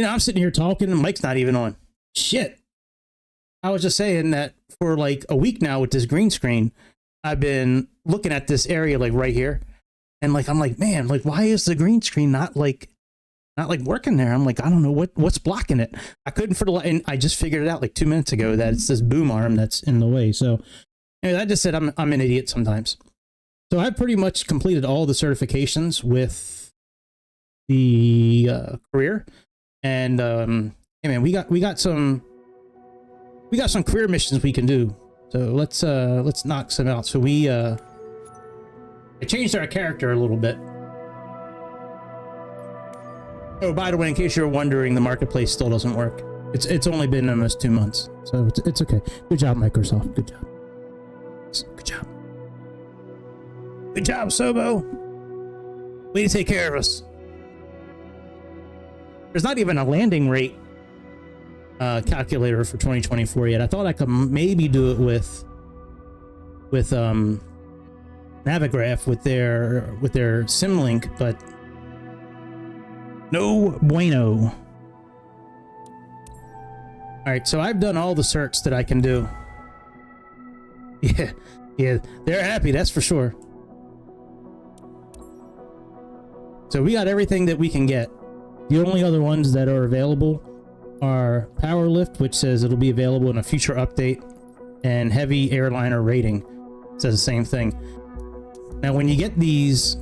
You know, I'm sitting here talking and the mic's not even on. Shit. I was just saying that for like a week now with this green screen, I've been looking at this area like right here. And like, I'm like, man, like, why is the green screen not like working there? I'm like, I don't know what's blocking it. I couldn't and I just figured it out like 2 minutes ago that it's this boom arm that's in the way. So anyway, I just said I'm an idiot sometimes. So I've pretty much completed all the certifications with the career. And hey man, we got some career missions we can do. So let's knock some out. So I changed our character a little bit. Oh, by the way, in case you're wondering, the marketplace still doesn't work. It's only been almost 2 months, so it's okay. Good job, Microsoft. Good job. Good job. Good job, Sobo. Way to take care of us. There's not even a landing rate calculator for 2024 yet. I thought I could maybe do it with Navigraph with their Symlink, but no bueno. All right, so I've done all the certs that I can do. Yeah, they're happy, that's for sure. So we got everything that we can get. The only other ones that are available are Power Lift, which says it'll be available in a future update, and Heavy Airliner Rating says the same thing. Now, when you get these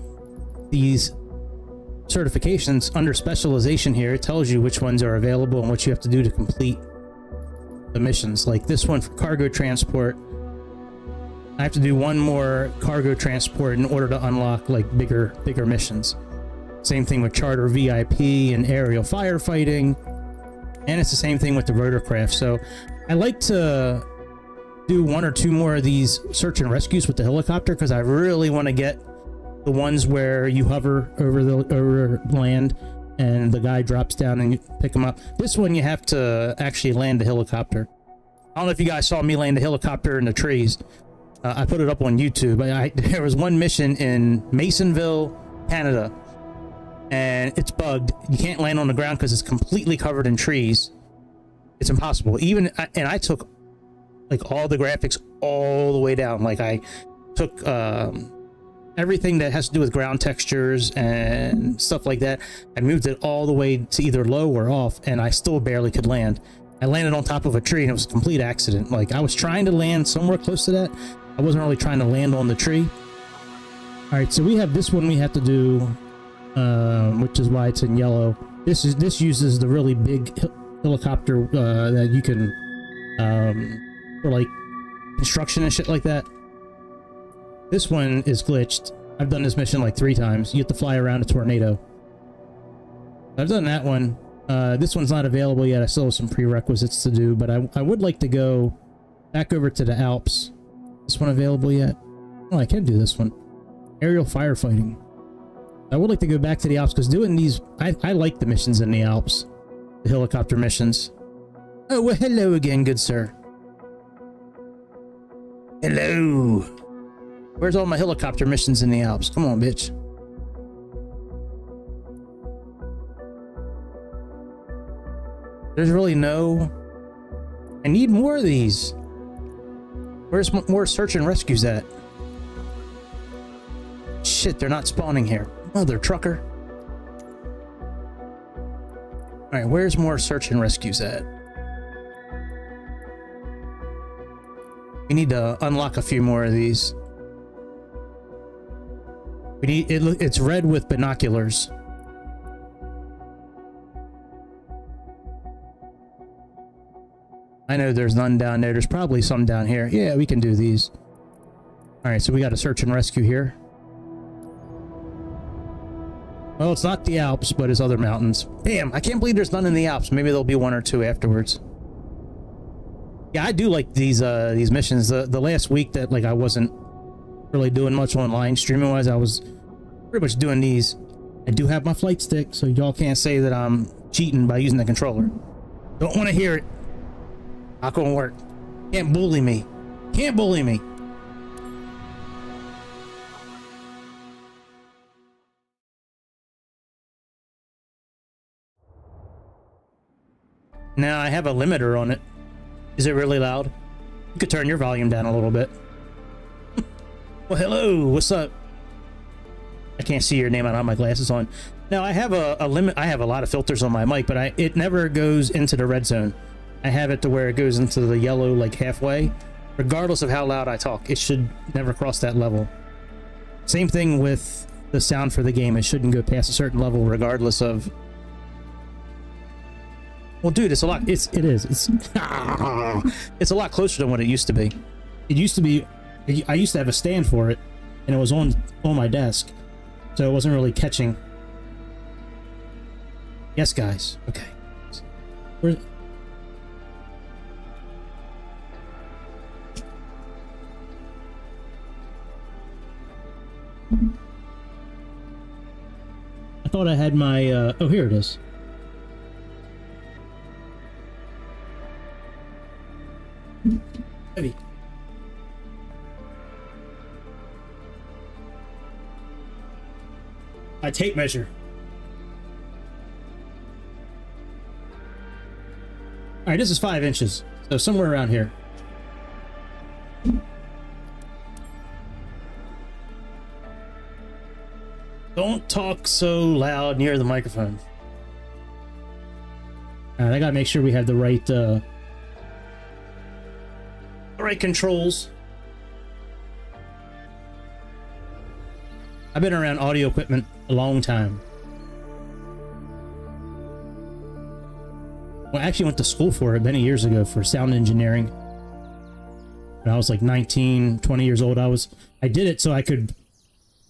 certifications under specialization here, it tells you which ones are available and what you have to do to complete the missions. Like this one for cargo transport, I have to do one more cargo transport in order to unlock like bigger missions. Same thing with charter VIP and aerial firefighting, and it's the same thing with the rotorcraft. So I like to do one or two more of these search and rescues with the helicopter because I really want to get the ones where you hover over land and the guy drops down and you pick him up. This one you have to actually land the helicopter. I don't know if you guys saw me land the helicopter in the trees. I put it up on YouTube. There was one mission in Masonville, Canada, and it's bugged. You can't land on the ground because it's completely covered in trees. It's impossible. And I took like all the graphics all the way down. Like I took everything that has to do with ground textures and stuff like that. I moved it all the way to either low or off, and I still barely could land. I landed on top of a tree and it was a complete accident. Like I was trying to land somewhere close to that. I wasn't really trying to land on the tree. All right, so we have this one we have to do, which is why it's in yellow. This uses the really big helicopter that you can for like construction and shit like that. This one is glitched. I've done this mission like 3 times. You have to fly around a tornado. I've done that one. This one's not available yet. I still have some prerequisites to do, but I would like to go back over to the Alps. This one available yet? Oh, I can do this one. Aerial firefighting. I would like to go back to the Alps because doing these, I like the missions in the Alps. The helicopter missions. Oh, well, hello again, good sir. Hello. Where's all my helicopter missions in the Alps? Come on, bitch. There's really no... I need more of these. Where's more search and rescues at? Shit, they're not spawning here. Mother trucker. Alright, where's more search and rescues at? We need to unlock a few more of these. We need it's red with binoculars. I know there's none down there. There's probably some down here. Yeah, we can do these. Alright, so we got a search and rescue here. Well, it's not the Alps, but it's other mountains. Damn, I can't believe there's none in the Alps. Maybe there'll be 1 or 2 afterwards. Yeah, I do like these missions. The last week that like I wasn't really doing much online streaming wise, I was pretty much doing these. I do have my flight stick, so y'all can't say that I'm cheating by using the controller. Don't want to hear it. Not gonna work. Can't bully me. Can't bully me. Now I have a limiter on it. Is it really loud? You could turn your volume down a little bit. Well, hello, what's up? I can't see your name. I don't have my glasses on. Now I have a limit. I have a lot of filters on my mic, but it never goes into the red zone. I have it to where it goes into the yellow, like halfway. Regardless of how loud I talk, it should never cross that level. Same thing with the sound for the game. It shouldn't go past a certain level, regardless of. Well, dude, it's a lot. It's it's a lot closer than what it used to be. It used to be. I used to have a stand for it, and it was on my desk, so it wasn't really catching. Yes, guys. Okay. Where? I thought I had my. Oh, here it is. Heavy. My tape measure. All right, this is 5 inches, so somewhere around here. Don't talk so loud near the microphone. All right, I gotta make sure we have the right controls. I've been around audio equipment a long time. Well, I actually went to school for it many years ago for sound engineering. When I was like 19, 20 years old, I did it so I could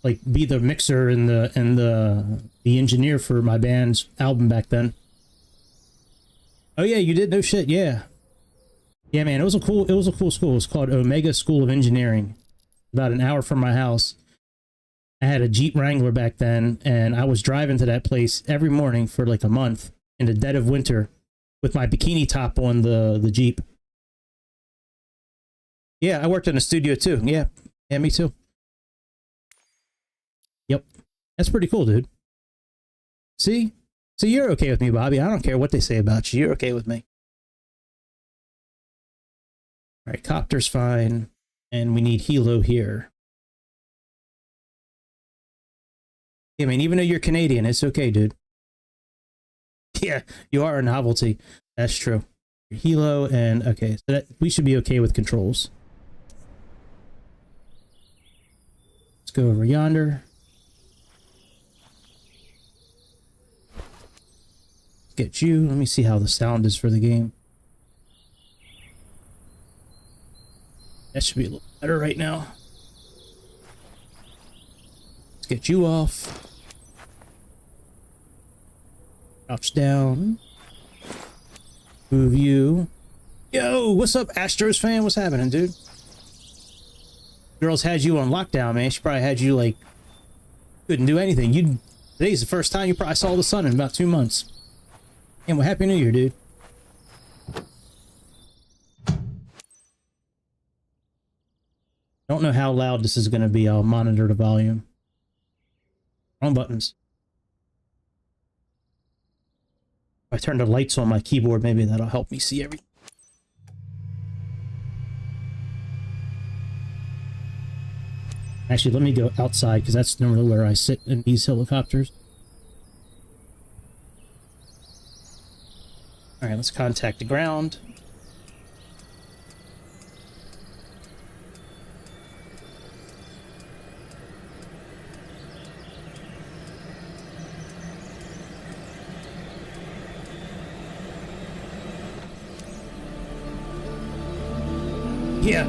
like be the mixer and the engineer for my band's album back then. Oh yeah, you did? No shit, yeah. Yeah, man, it was a cool school. It was called Omega School of Engineering. About an hour from my house. I had a Jeep Wrangler back then, and I was driving to that place every morning for like a month in the dead of winter with my bikini top on the Jeep. Yeah, I worked in a studio too. Yeah, me too. Yep. That's pretty cool, dude. See? So you're okay with me, Bobby. I don't care what they say about you. You're okay with me. All right, copter's fine. And we need helo here. I mean, even though you're Canadian, it's okay, dude. Yeah, you are a novelty. That's true. Helo and okay, so that we should be okay with controls. Let's go over yonder. Get you. Let me see how the sound is for the game. That should be a little better right now. Let's get you off. Crouch down. Move you. Yo, what's up, Astros fan? What's happening, dude? Girls had you on lockdown, man. She probably had you like couldn't do anything. Today's the first time you probably saw the sun in about 2 months. And well, Happy New Year, dude. Don't know how loud this is going to be. I'll monitor the volume. Wrong buttons. If I turn the lights on my keyboard, maybe that'll help me see everything. Actually, let me go outside because that's normally where I sit in these helicopters. All right, let's contact the ground. Yeah,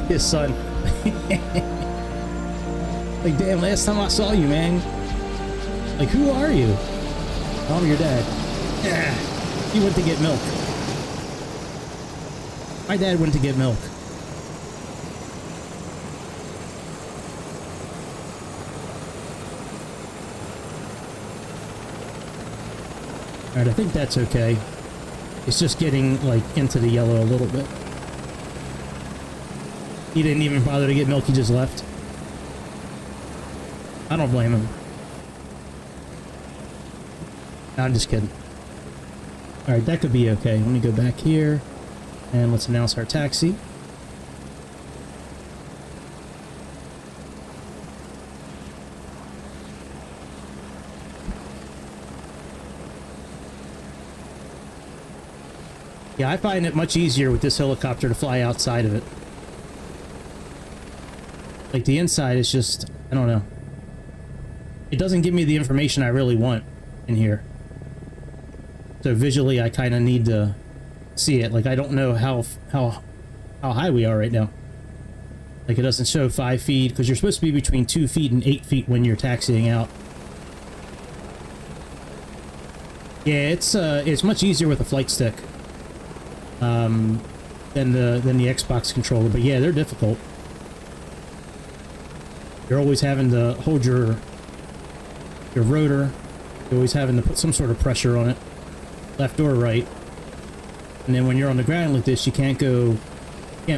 his son. Like, damn, last time I saw you, man. Like, who are you? I'm your dad. Yeah, he went to get milk. My dad went to get milk. Alright, I think that's okay. It's just getting, like, into the yellow a little bit. He didn't even bother to get milk, he just left. I don't blame him. No, I'm just kidding. All right, that could be okay. Let me go back here and let's announce our taxi. Yeah, I find it much easier with this helicopter to fly outside of it. Like, the inside is just, I don't know. It doesn't give me the information I really want in here. So visually, I kind of need to see it. Like, I don't know how high we are right now. Like, it doesn't show 5 feet, because you're supposed to be between 2 feet and 8 feet when you're taxiing out. Yeah, it's much easier with a flight stick. Than the Xbox controller, but yeah, they're difficult. You're always having to hold your rotor. You're always having to put some sort of pressure on it, left or right. And then when you're on the ground like this, you can't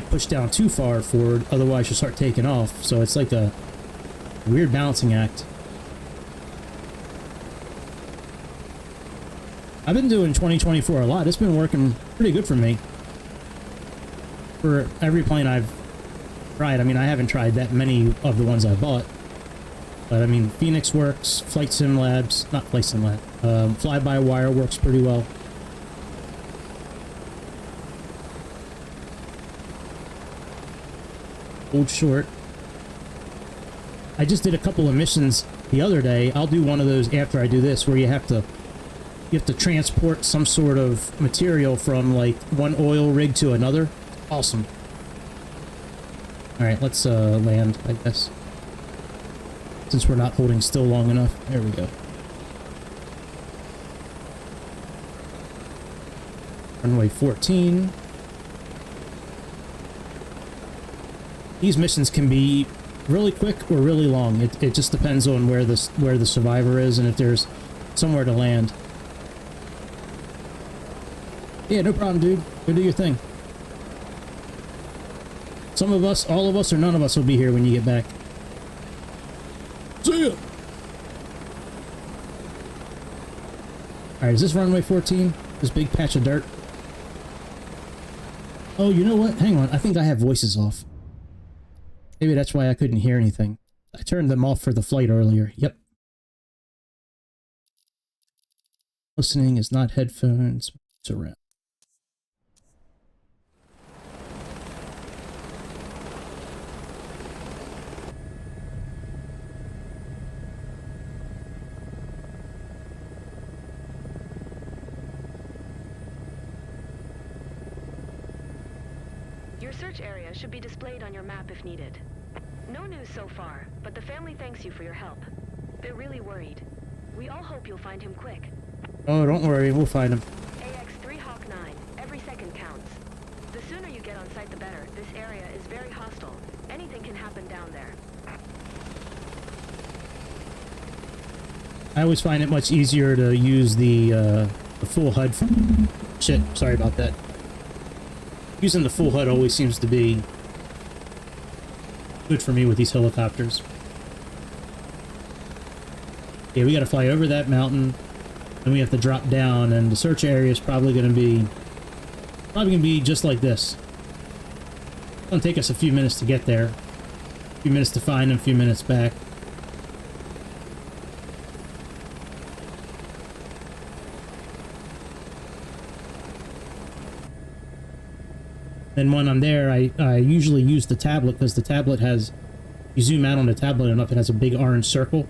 push down too far forward, otherwise you'll start taking off. So it's like a weird balancing act. I've been doing 2024 a lot. It's been working pretty good for me. For every plane I've tried. I mean, I haven't tried that many of the ones I bought. But I mean, Phoenix works, Flight Sim Labs, not Flight Sim Lab, Fly-by-Wire works pretty well. Hold short. I just did a couple of missions the other day. I'll do one of those after I do this, where you have to transport some sort of material from like one oil rig to another. Awesome. All right, let's land, I guess. Since we're not holding still long enough. There we go. Runway 14. These missions can be really quick or really long. It just depends on where the survivor is and if there's somewhere to land. Yeah, no problem, dude. Go do your thing. Some of us, all of us, or none of us will be here when you get back. See ya! Alright, is this runway 14? This big patch of dirt? Oh, you know what? Hang on. I think I have voices off. Maybe that's why I couldn't hear anything. I turned them off for the flight earlier. Yep. Listening is not headphones. It's around. Your search area should be displayed on your map if needed. No news so far, but the family thanks you for your help. They're really worried. We all hope you'll find him quick. Oh, don't worry, we'll find him. AX-3 Hawk 9, every second counts. The sooner you get on site, the better. This area is very hostile. Anything can happen down there. I always find it much easier to use the full HUD. Shit, sorry about that. Using the full HUD always seems to be good for me with these helicopters. Yeah, we gotta fly over that mountain, and we have to drop down, and the search area is probably gonna be just like this. It's gonna take us a few minutes to get there. A few minutes to find them, a few minutes back. Then when I'm there, I usually use the tablet, because the tablet has, you zoom out on the tablet enough, it has a big orange circle.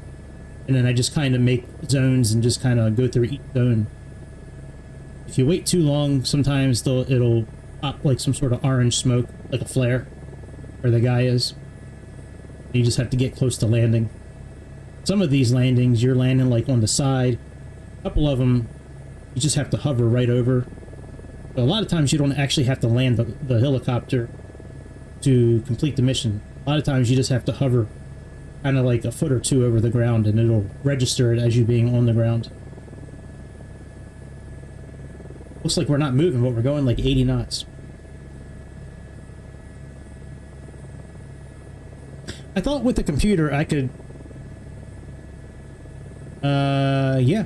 And then I just kind of make zones and just kind of go through each zone. If you wait too long, sometimes it'll pop like some sort of orange smoke, like a flare, where the guy is. You just have to get close to landing. Some of these landings, you're landing like on the side. A couple of them, you just have to hover right over. But a lot of times you don't actually have to land the helicopter to complete the mission. A lot of times you just have to hover kind of like a foot or two over the ground, and it'll register it as you being on the ground. Looks like we're not moving, but we're going like 80 knots. I thought with the computer I could... yeah.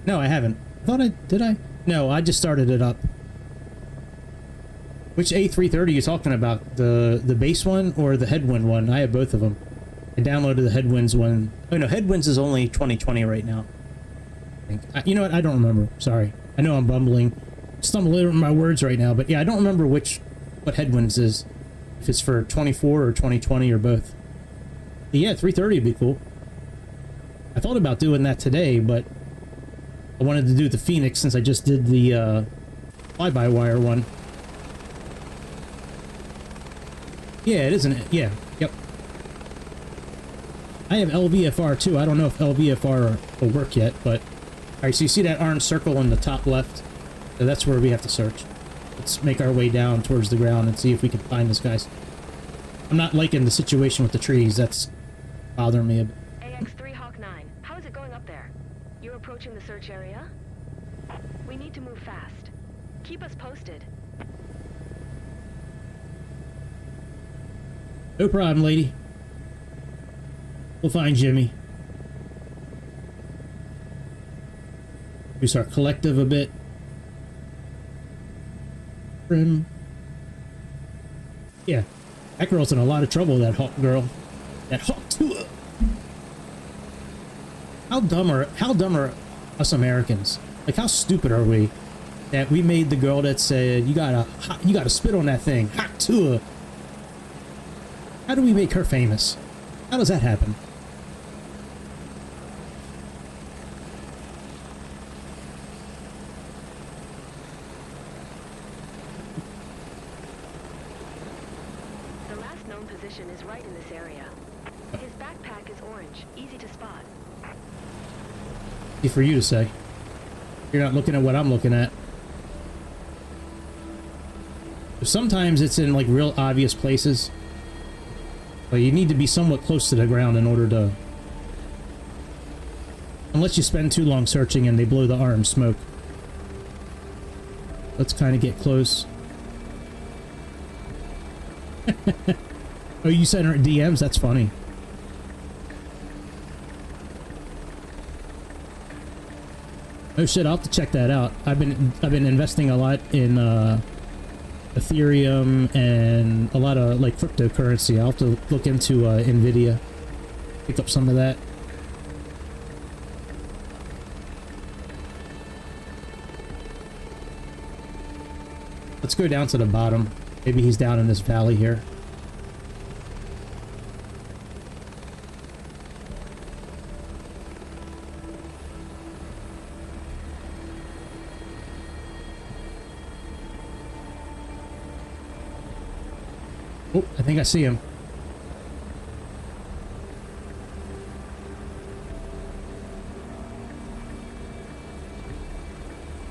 No, I haven't. I thought did I? No, I just started it up. Which A330 are you talking about? The base one or the Headwind one? I have both of them. I downloaded the Headwinds one. Oh no, Headwinds is only 2020 right now. I think. You know what? I don't remember. Sorry. I know I'm bumbling. Stumbling over my words right now, but yeah, I don't remember what Headwinds is. If it's for 24 or 2020 or both. But yeah, 330 would be cool. I thought about doing that today, but I wanted to do the Phoenix since I just did the fly-by-wire one. Yeah, it isn't it? Yeah, yep. I have LVFR too. I don't know if LVFR will work yet, but... Alright, so you see that orange circle in the top left? So that's where we have to search. Let's make our way down towards the ground and see if we can find this, guys. I'm not liking the situation with the trees. That's bothering me a bit. AX3 Hawk 9, how is it going up there? You're approaching the search area? We need to move fast. Keep us posted. No problem, lady. We'll find Jimmy. We start collective a bit. Yeah, that girl's in a lot of trouble, that Hawk girl. That Hawk too. How dumb are us Americans? Like, how stupid are we that we made the girl that said you gotta spit on that thing, Hawk too. How do we make her famous? How does that happen? Is right in this area. His backpack is orange, easy to spot. Easy for you to say. You're not looking at what I'm looking at. Sometimes it's in like real obvious places, but you need to be somewhat close to the ground in order to... Unless you spend too long searching and they blow the orange smoke. Let's kind of get close. Oh, you sent her DMs? That's funny. Oh shit, I'll have to check that out. I've been investing a lot in Ethereum and a lot of like cryptocurrency. I'll have to look into NVIDIA. Pick up some of that. Let's go down to the bottom. Maybe he's down in this valley here. Oh, I think I see him.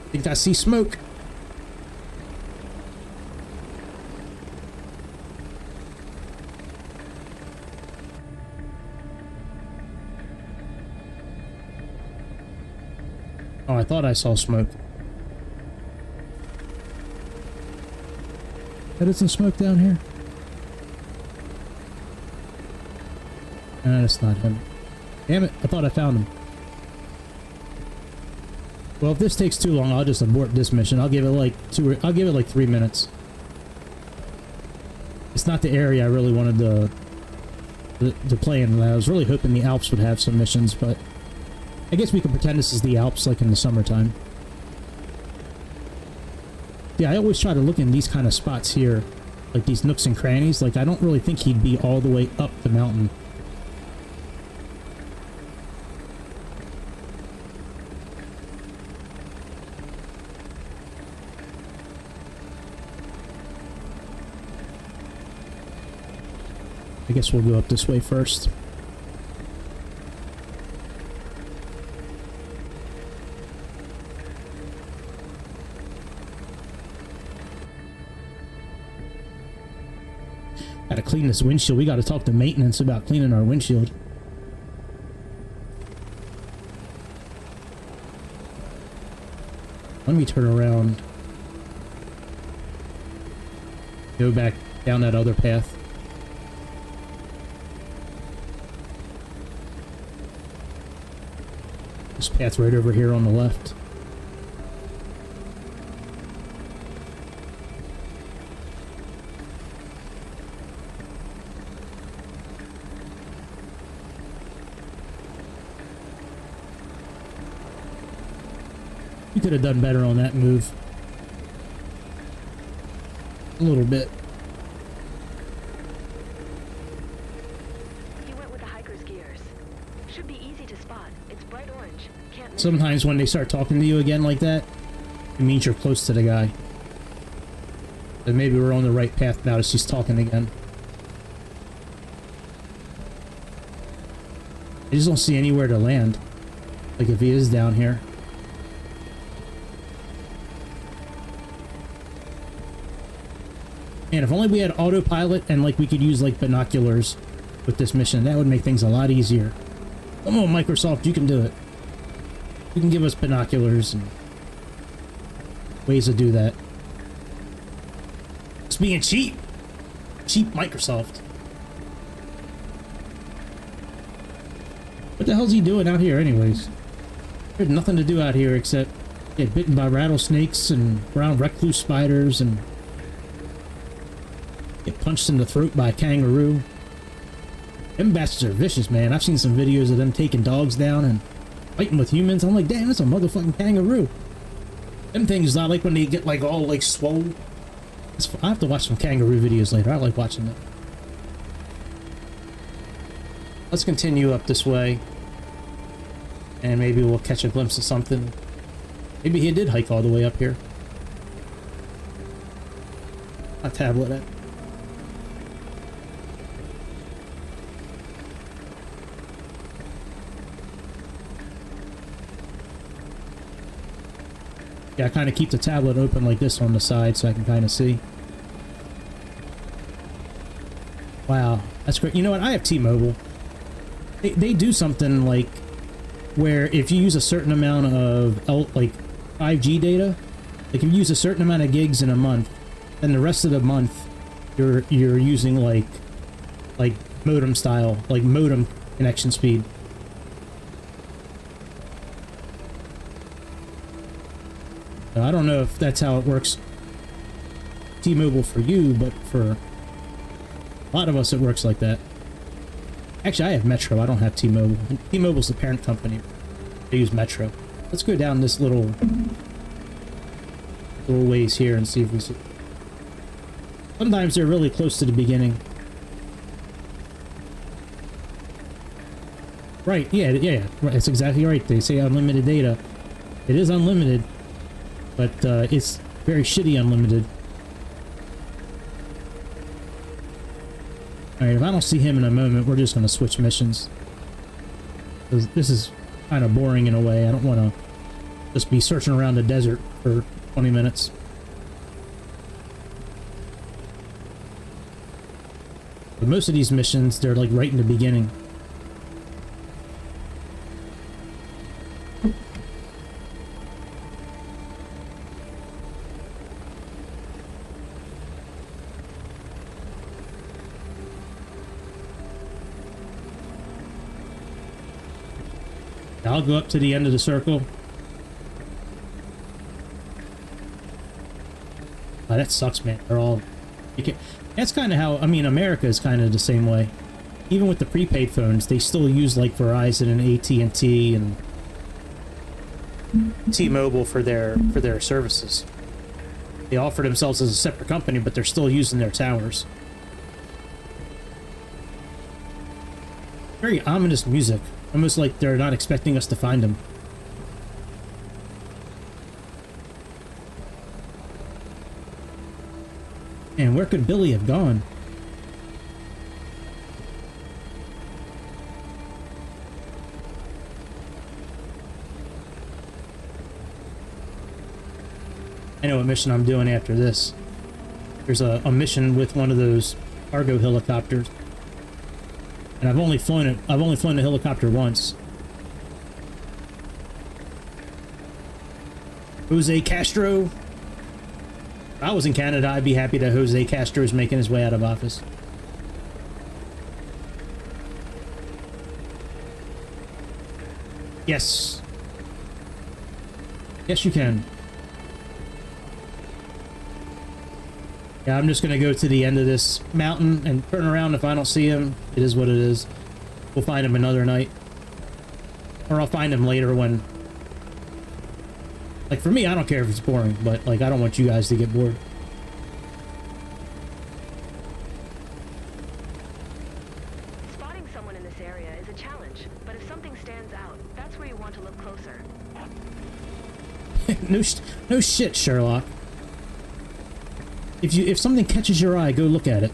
I think I see smoke. Oh, I thought I saw smoke. That isn't smoke down here? That's not him. Damn it, I thought I found him. Well, if this takes too long, I'll just abort this mission. I'll give it like 3 minutes. It's not the area I really wanted to play in. I was really hoping the Alps would have some missions, but I guess we can pretend this is the Alps like in the summertime. Yeah, I always try to look in these kind of spots here, like these nooks and crannies. Like, I don't really think he'd be all the way up the mountain. I guess we'll go up this way first. Gotta clean this windshield. We gotta talk to maintenance about cleaning our windshield. Let me turn around. Go back down that other path. This path right over here on the left. You could have done better on that move. A little bit. He went with the hiker's gears. Should be easy to spot. It's bright orange. Can't miss it. Sometimes when they start talking to you again like that, it means you're close to the guy. So maybe we're on the right path now as he's talking again. I just don't see anywhere to land. Like if he is down here. Man, if only we had autopilot and like we could use like binoculars with this mission, that would make things a lot easier. Come on, Microsoft, you can do it. You can give us binoculars and ways to do that. It's being cheap. Cheap Microsoft. What the hell's he doing out here anyways? There's nothing to do out here except get bitten by rattlesnakes and brown recluse spiders and get punched in the throat by a kangaroo. Them bastards are vicious, man. I've seen some videos of them taking dogs down and fighting with humans. I'm like, damn, that's a motherfucking kangaroo. Them things, I like when they get like all like swole. I have to watch some kangaroo videos later. I like watching them. Let's continue up this way. And maybe we'll catch a glimpse of something. Maybe he did hike all the way up here. A tablet. Yeah, I kind of keep the tablet open like this on the side so I can kind of see. Wow, that's great. You know what? I have T-Mobile. They do something like where if you use a certain amount of like 5G data, like if you use a certain amount of gigs in a month, then the rest of the month you're using like modem style, like modem connection speed. I don't know if that's how it works T-Mobile for you, but for a lot of us it works like that. Actually, I have Metro. I don't have T-Mobile. T-Mobile's the parent company. They use Metro. Let's go down this little ways here and see if we see. Sometimes they're really close to the beginning. Right, yeah, right, that's exactly right. They say unlimited data. It is unlimited, but it's very shitty unlimited. Alright, if I don't see him in a moment, we're just going to switch missions. This is kind of boring in a way. I don't want to just be searching around the desert for 20 minutes. But most of these missions, they're like right in the beginning. I'll go up to the end of the circle. Oh, that sucks, man. They're all... That's kind of how... I mean, America is kind of the same way. Even with the prepaid phones, they still use, like, Verizon and AT&T and T-Mobile for their services. They offer themselves as a separate company, but they're still using their towers. Very ominous music. Almost like they're not expecting us to find them. And where could Billy have gone? I know what mission I'm doing after this. There's a mission with one of those cargo helicopters. And I've only flown a helicopter once. Jose Castro. If I was in Canada, I'd be happy that Jose Castro is making his way out of office. Yes. Yes, you can. Yeah, I'm just gonna go to the end of this mountain and turn around. If I don't see him, it is what it is. We'll find him another night. Or I'll find him later when Like, for me, I don't care if it's boring, but, like, I don't want you guys to get bored. Spotting someone in this area is a challenge, but if something stands out, that's where you want to look closer. No shit, Sherlock. If something catches your eye, go look at it.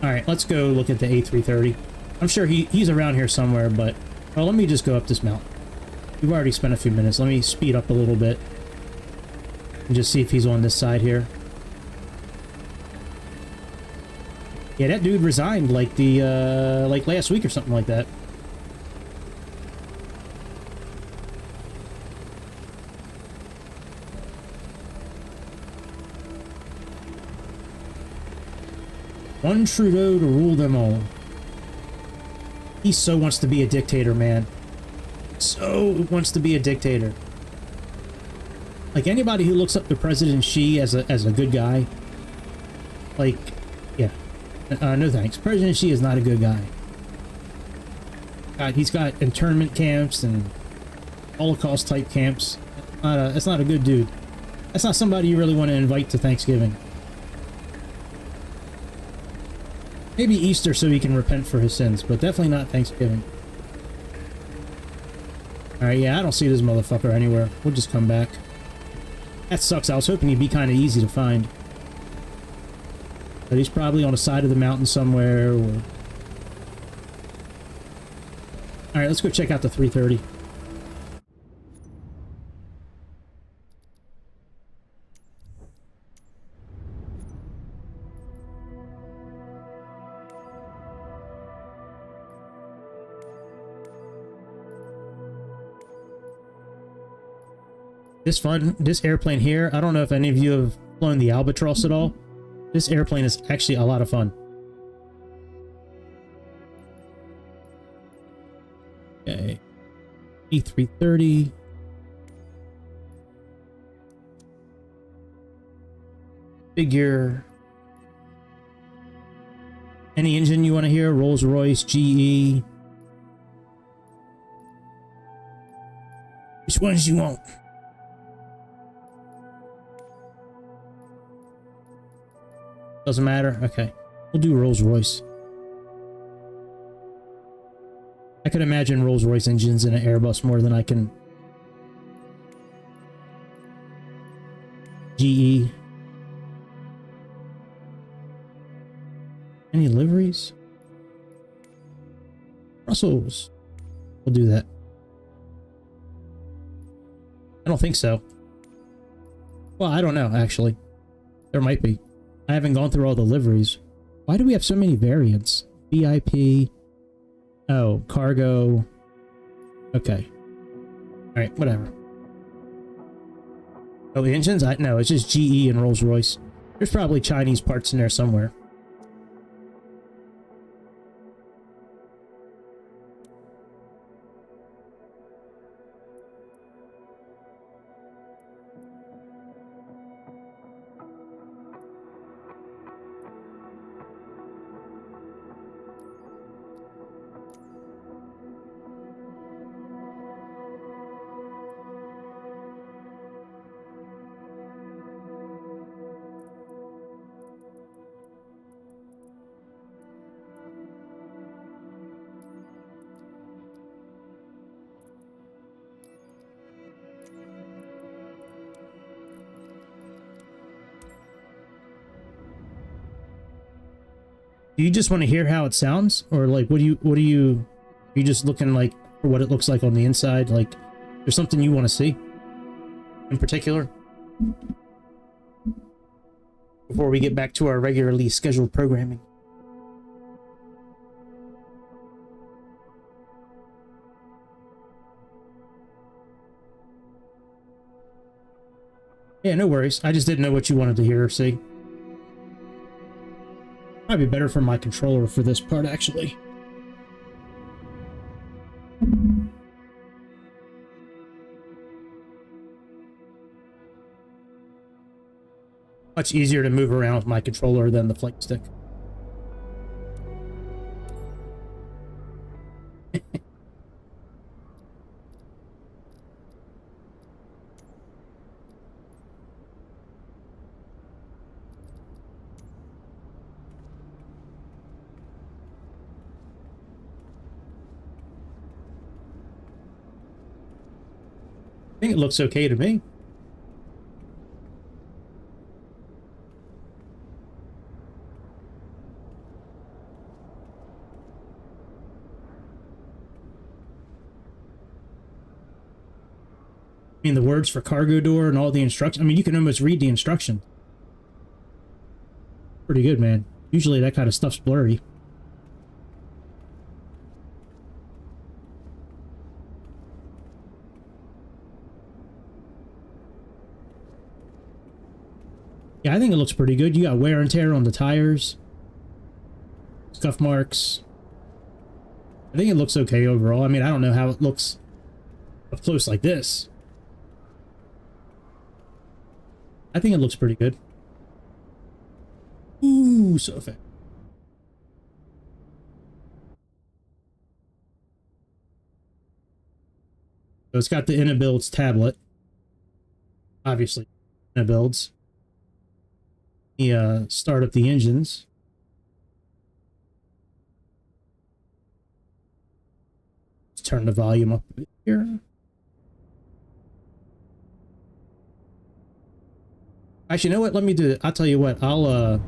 Alright, let's go look at the A330. I'm sure he's around here somewhere, but... Well, let me just go up this mountain. We've already spent a few minutes. Let me speed up a little bit. And just see if he's on this side here. Yeah, that dude resigned like like last week or something like that. One Trudeau to rule them all. He so wants to be a dictator, man. So wants to be a dictator. Like, anybody who looks up to President Xi as a good guy, like, yeah. No thanks. President Xi is not a good guy. God, he's got internment camps and Holocaust-type camps. That's not a good dude. That's not somebody you really want to invite to Thanksgiving. Maybe Easter so he can repent for his sins, but definitely not Thanksgiving. Alright, yeah, I don't see this motherfucker anywhere. We'll just come back. That sucks. I was hoping he'd be kind of easy to find. But he's probably on the side of the mountain somewhere. Or... Alright, let's go check out the 330. This airplane here, I don't know if any of you have flown the Albatross at all. This airplane is actually a lot of fun. Okay. E330. Figure. Any engine you want to hear? Rolls-Royce, GE. Which ones you want? Doesn't matter? Okay. We'll do Rolls-Royce. I could imagine Rolls-Royce engines in an Airbus more than I can... GE. Any liveries? Brussels. We'll do that. I don't think so. Well, I don't know, actually. There might be. I haven't gone through all the liveries. Why do we have so many variants? VIP. Oh, cargo. Okay. Alright, whatever. Oh, engines? No, it's just GE and Rolls-Royce. There's probably Chinese parts in there somewhere. Do you just want to hear how it sounds? Or like, are you just looking like for what it looks like on the inside? Like, there's something you want to see in particular? Before we get back to our regularly scheduled programming. Yeah, no worries. I just didn't know what you wanted to hear or see. Might be better for my controller for this part, actually. Much easier to move around with my controller than the flight stick. think it looks okay to me. I mean, the words for cargo door and all the instructions. I mean, you can almost read the instruction. Pretty good, man. Usually that kind of stuff's blurry. Yeah, I think it looks pretty good. You got wear and tear on the tires. Scuff marks. I think it looks okay overall. I mean, I don't know how it looks up close like this. I think it looks pretty good. Ooh, so fast. So it's got the InnoBuilds tablet. Obviously, InnoBuilds. Start up the engines. Let's turn the volume up a bit here. Actually, you know what? Let me do it. I'll tell you what. I'll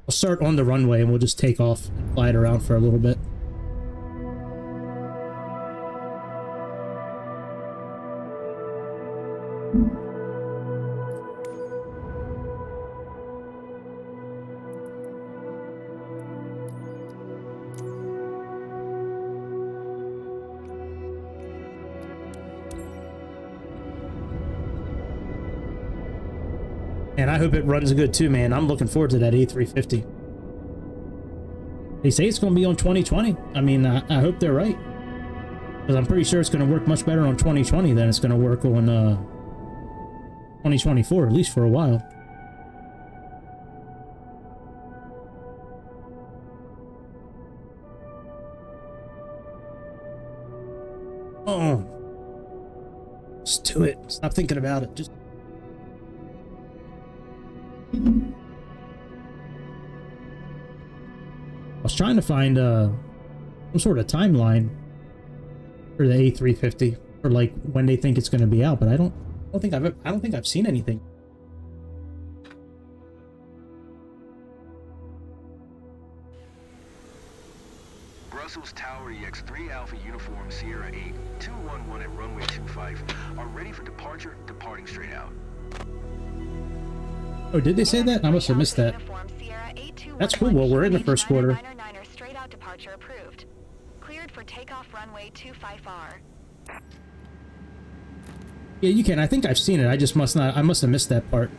start on the runway and we'll just take off and fly it around for a little bit. And I hope it runs good too, man. I'm looking forward to that A350. They say it's going to be on 2020. I mean, I hope they're right. Because I'm pretty sure it's going to work much better on 2020 than it's going to work on 2024, at least for a while. Oh. Just do it. Stop thinking about it. Just... I was trying to find some sort of timeline for the A350 or like when they think it's going to be out, but I don't think I've seen anything. Brussels Tower EX3 Alpha Uniform Sierra 8 211 at runway 25 are ready for departure, departing straight out. Oh, did they say that? I must have missed that. That's cool. Well, we're in the first quarter. Straight out departure approved. Cleared for takeoff runway 25R. Yeah, you can. I think I've seen it. I just must not. I must have missed that part.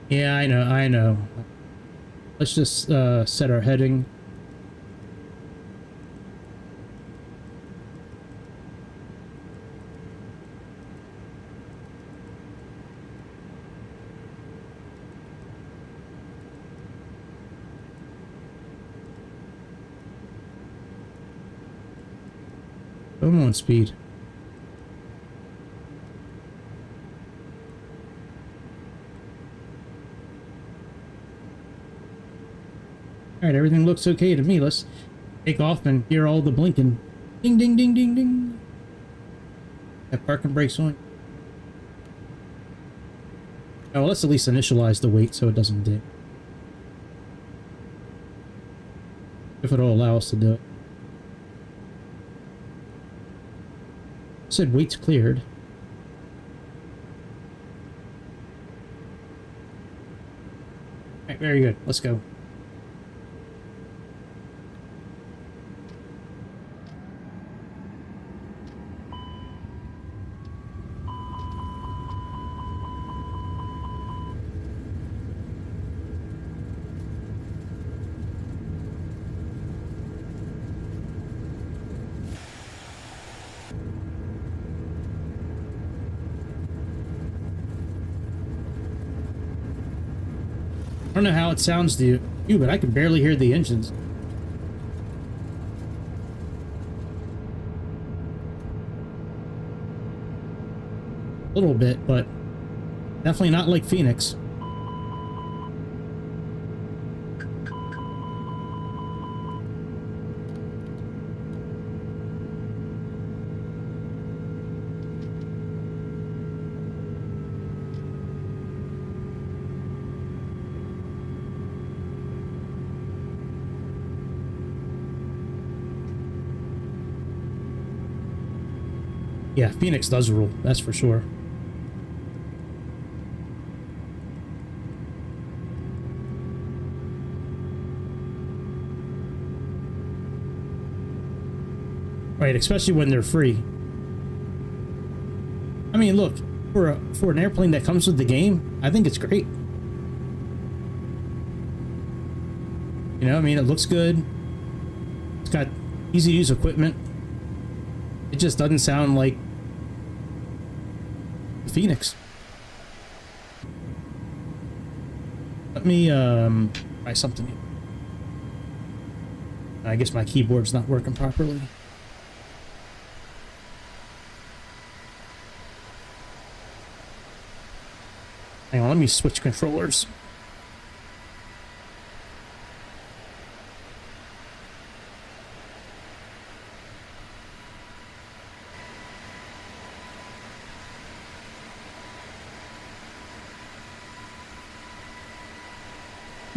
Yeah, I know. Let's just set our heading. Come on, speed. Alright, everything looks okay to me. Let's take off and hear all the blinking. Ding, ding, ding, ding, ding. Have parking brakes on. Oh, let's at least initialize the weight so it doesn't ding. If it'll allow us to do it. It said weight's cleared. Alright, very good. Let's go. I don't know how it sounds to you. Ew, but I can barely hear the engines. A little bit, but definitely not like Phoenix. Yeah, Phoenix does rule, that's for sure. Right, especially when they're free. I mean, look, for an airplane that comes with the game, I think it's great. You know, I mean, it looks good. It's got easy to use equipment. It just doesn't sound like Phoenix. Let me try something here. I guess my keyboard's not working properly. Hang on, let me switch controllers.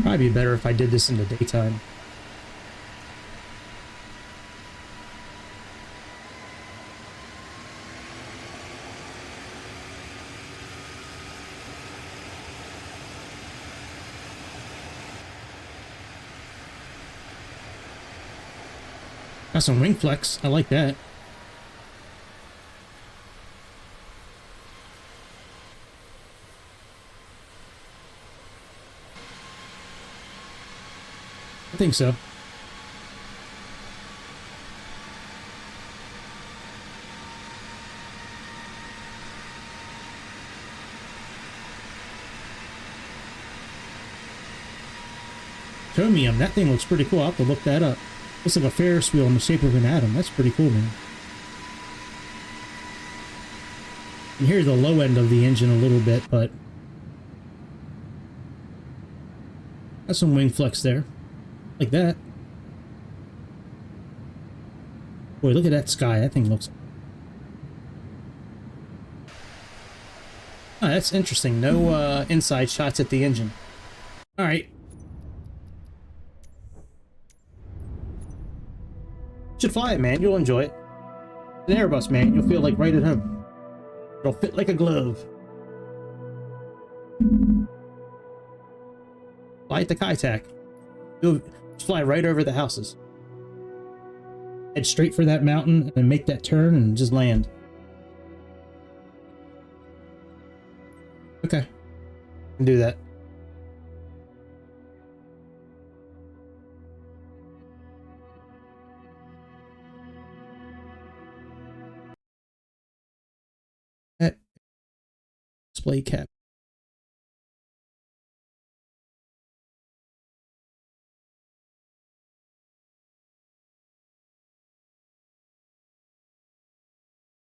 Probably be better if I did this in the daytime. Got some wing flex. I like that. I think so. Chromium, that thing looks pretty cool. I'll have to look that up. Looks like a Ferris wheel in the shape of an atom. That's pretty cool, man. And here's the low end of the engine a little bit, but got some wing flex there. Like that. Boy, look at that sky. That thing looks... Oh, that's interesting. No inside shots at the engine. Alright. Should fly it, man. You'll enjoy it. It's an Airbus, man. You'll feel like right at home. It'll fit like a glove. Fly at the Kai-Tak. You'll fly right over the houses. Head straight for that mountain and make that turn and just land. Okay. Can do that. That display cap.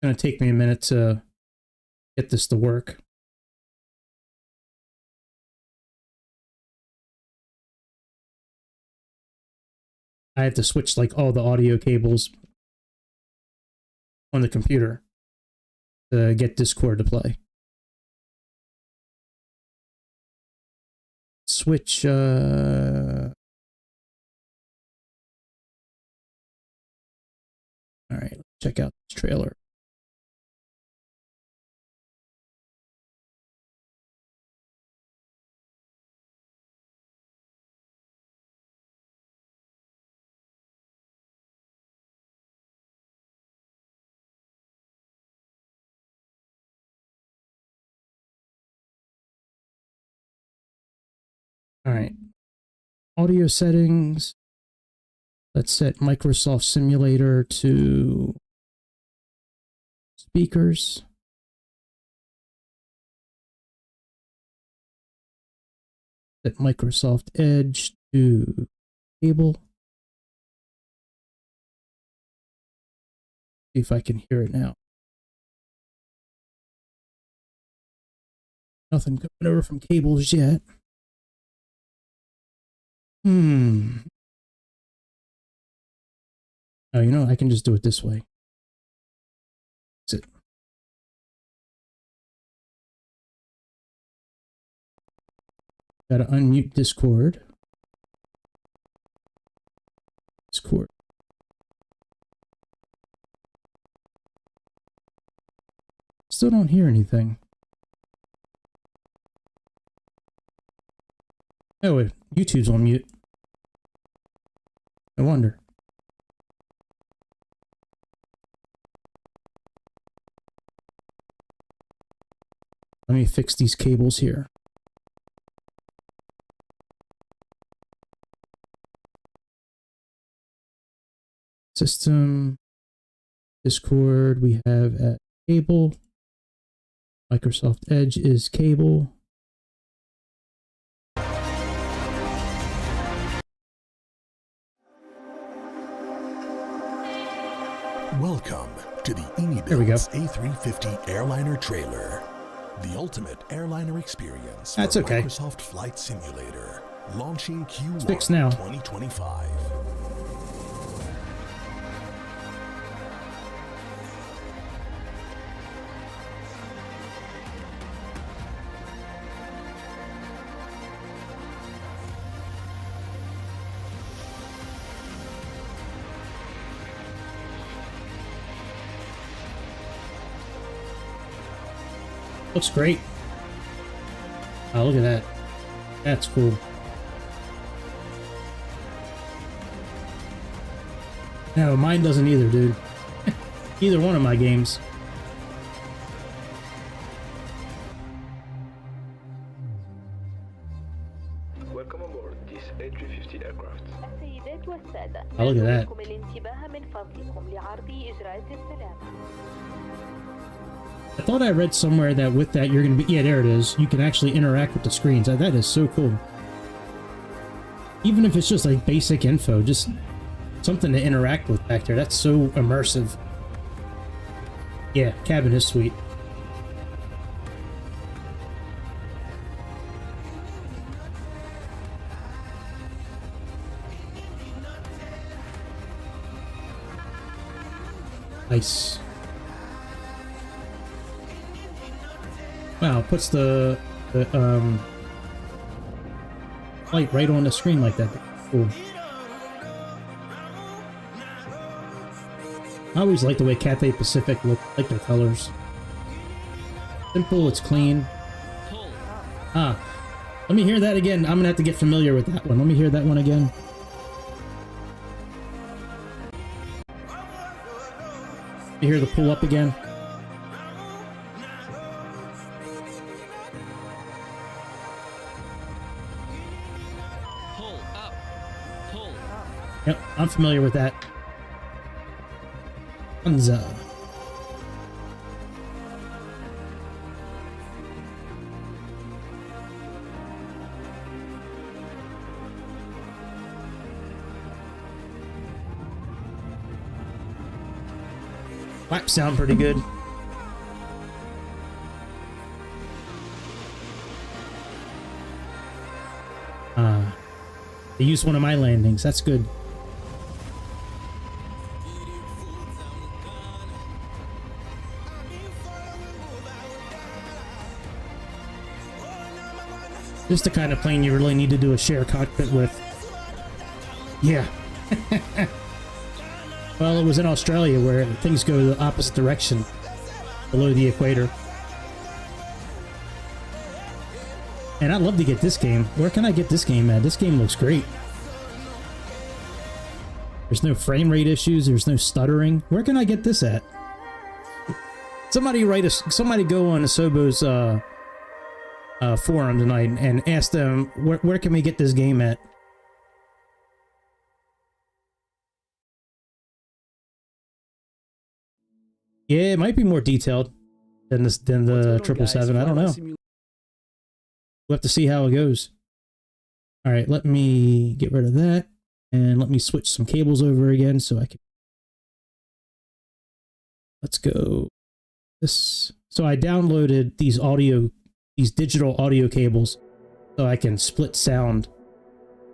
It's gonna take me a minute to get this to work. I have to switch like all the audio cables on the computer to get Discord to play. Switch all right, let's check out this trailer. All right. Audio settings. Let's set Microsoft Simulator to speakers. Set Microsoft Edge to cable. See if I can hear it now. Nothing coming over from cables yet. Oh, you know, I can just do it this way. That's it. Gotta unmute Discord. Discord. Still don't hear anything. Oh, wait, YouTube's on mute. I wonder. Let me fix these cables here. System, Discord, we have at cable. Microsoft Edge is cable. Welcome to the Enybills A350 airliner trailer, the ultimate airliner experience. That's for okay. Microsoft Flight Simulator, launching Q1 fixed now. 2025. Looks great. Oh, look at that. That's cool. No, mine doesn't either, dude. Either one of my games. Welcome aboard this A350 aircraft. السيدات والسادة، Oh, look at that. نرجوكم الانتباه من فضلكم لعرض إجراءات السلامة. I thought I read somewhere that with that you're going to be... Yeah, there it is. You can actually interact with the screens. That is so cool. Even if it's just like basic info, just something to interact with back there. That's so immersive. Yeah, cabin is sweet. Nice. Wow, it puts the light right on the screen like that. Cool. I always like the way Cathay Pacific look, like their colors. Simple, it's clean. Ah, let me hear that again. I'm gonna have to get familiar with that one. Let me hear that one again. You hear the pull up again? Yep, I'm familiar with that. Hunza. Flaps sound pretty good. They used one of my landings. That's good. This is the kind of plane you really need to do a share cockpit with. Yeah. Well, it was in Australia where things go the opposite direction below the equator. And I'd love to get this game. Where can I get this game at? This game looks great. There's no frame rate issues. There's no stuttering. Where can I get this at? Somebody go on Asobo's forum tonight and ask them where can we get this game at? Yeah, it might be more detailed than the 777. I don't know. We'll have to see how it goes. All right, let me get rid of that and let me switch some cables over again so I can. Let's go this. So I downloaded these digital audio cables so I can split sound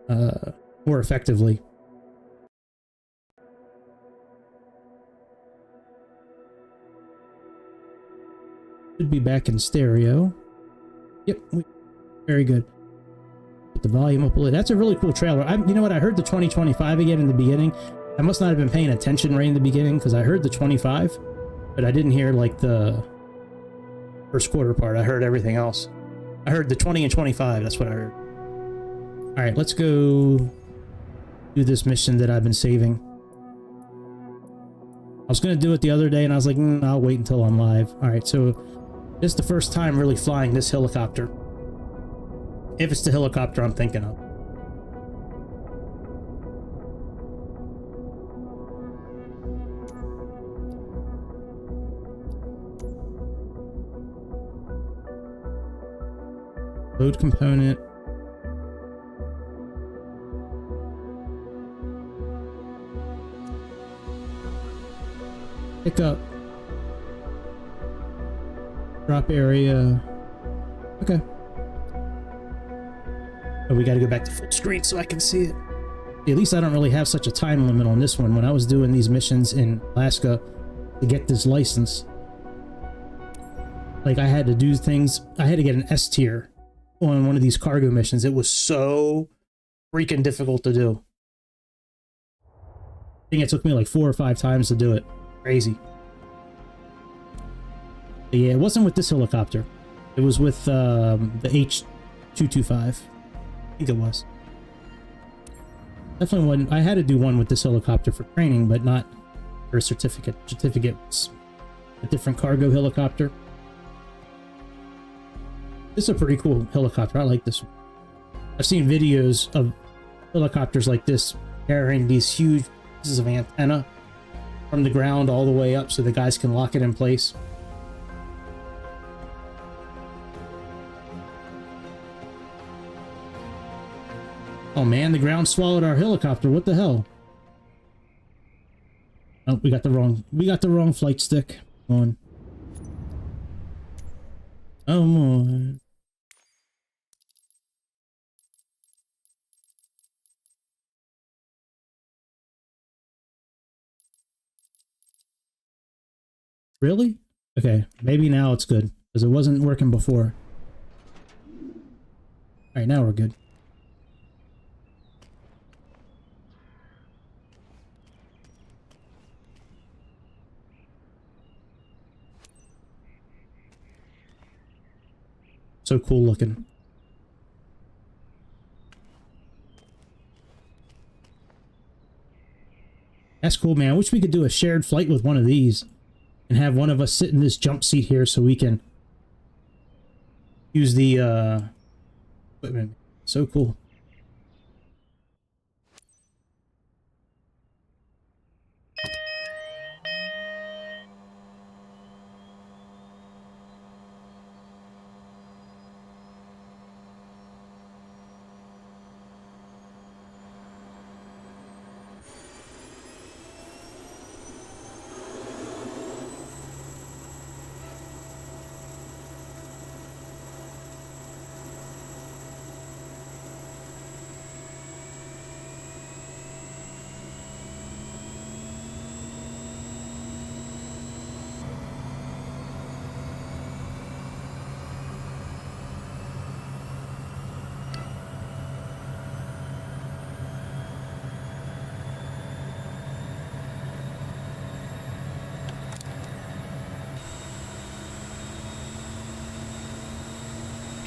more effectively. Should be back in stereo. Yep, very good. Put the volume up a little. That's a really cool trailer. You know what? I heard the 2025 again in the beginning. I must not have been paying attention right in the beginning because I heard the 25, but I didn't hear like the first quarter part. I heard everything else. I heard the 20 and 25. That's what I heard. All right, let's go do this mission that I've been saving. I was going to do it the other day and I was like, I'll wait until I'm live. All right, so this is the first time really flying this helicopter. If it's the helicopter I'm thinking of. Load component. Pick up. Drop area. Okay. Oh, we got to go back to full screen so I can see it. At least I don't really have such a time limit on this one. When I was doing these missions in Alaska to get this license, like I had to do things. I had to get an S tier on one of these cargo missions. It was so freaking difficult to do. I think it took me like 4 or 5 times to do it. Crazy. But yeah, it wasn't with this helicopter. It was with the H225. I think it was. Definitely one. I had to do one with this helicopter for training, but not for a certificate. Certificate was a different cargo helicopter. This is a pretty cool helicopter. I like this one. I've seen videos of helicopters like this carrying these huge pieces of antenna from the ground all the way up so the guys can lock it in place. Oh man, the ground swallowed our helicopter. What the hell? Oh, we got the wrong flight stick on. Oh my. Really? Okay, maybe now it's good because it wasn't working before. All right, now we're good. So cool looking. That's cool, man. I wish we could do a shared flight with one of these and have one of us sit in this jump seat here so we can use the equipment. So cool.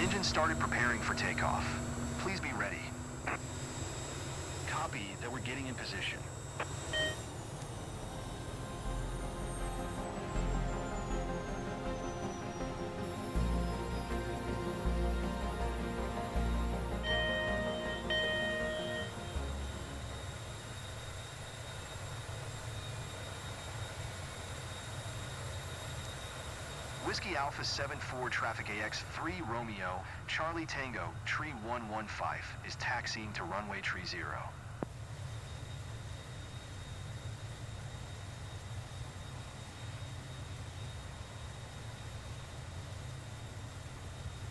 Engine started preparing for takeoff. Please be ready. Copy that we're getting in position. Whiskey Alpha 74 Traffic AX 3 Romeo, Charlie Tango, Tree 115 is taxiing to runway Tree 0.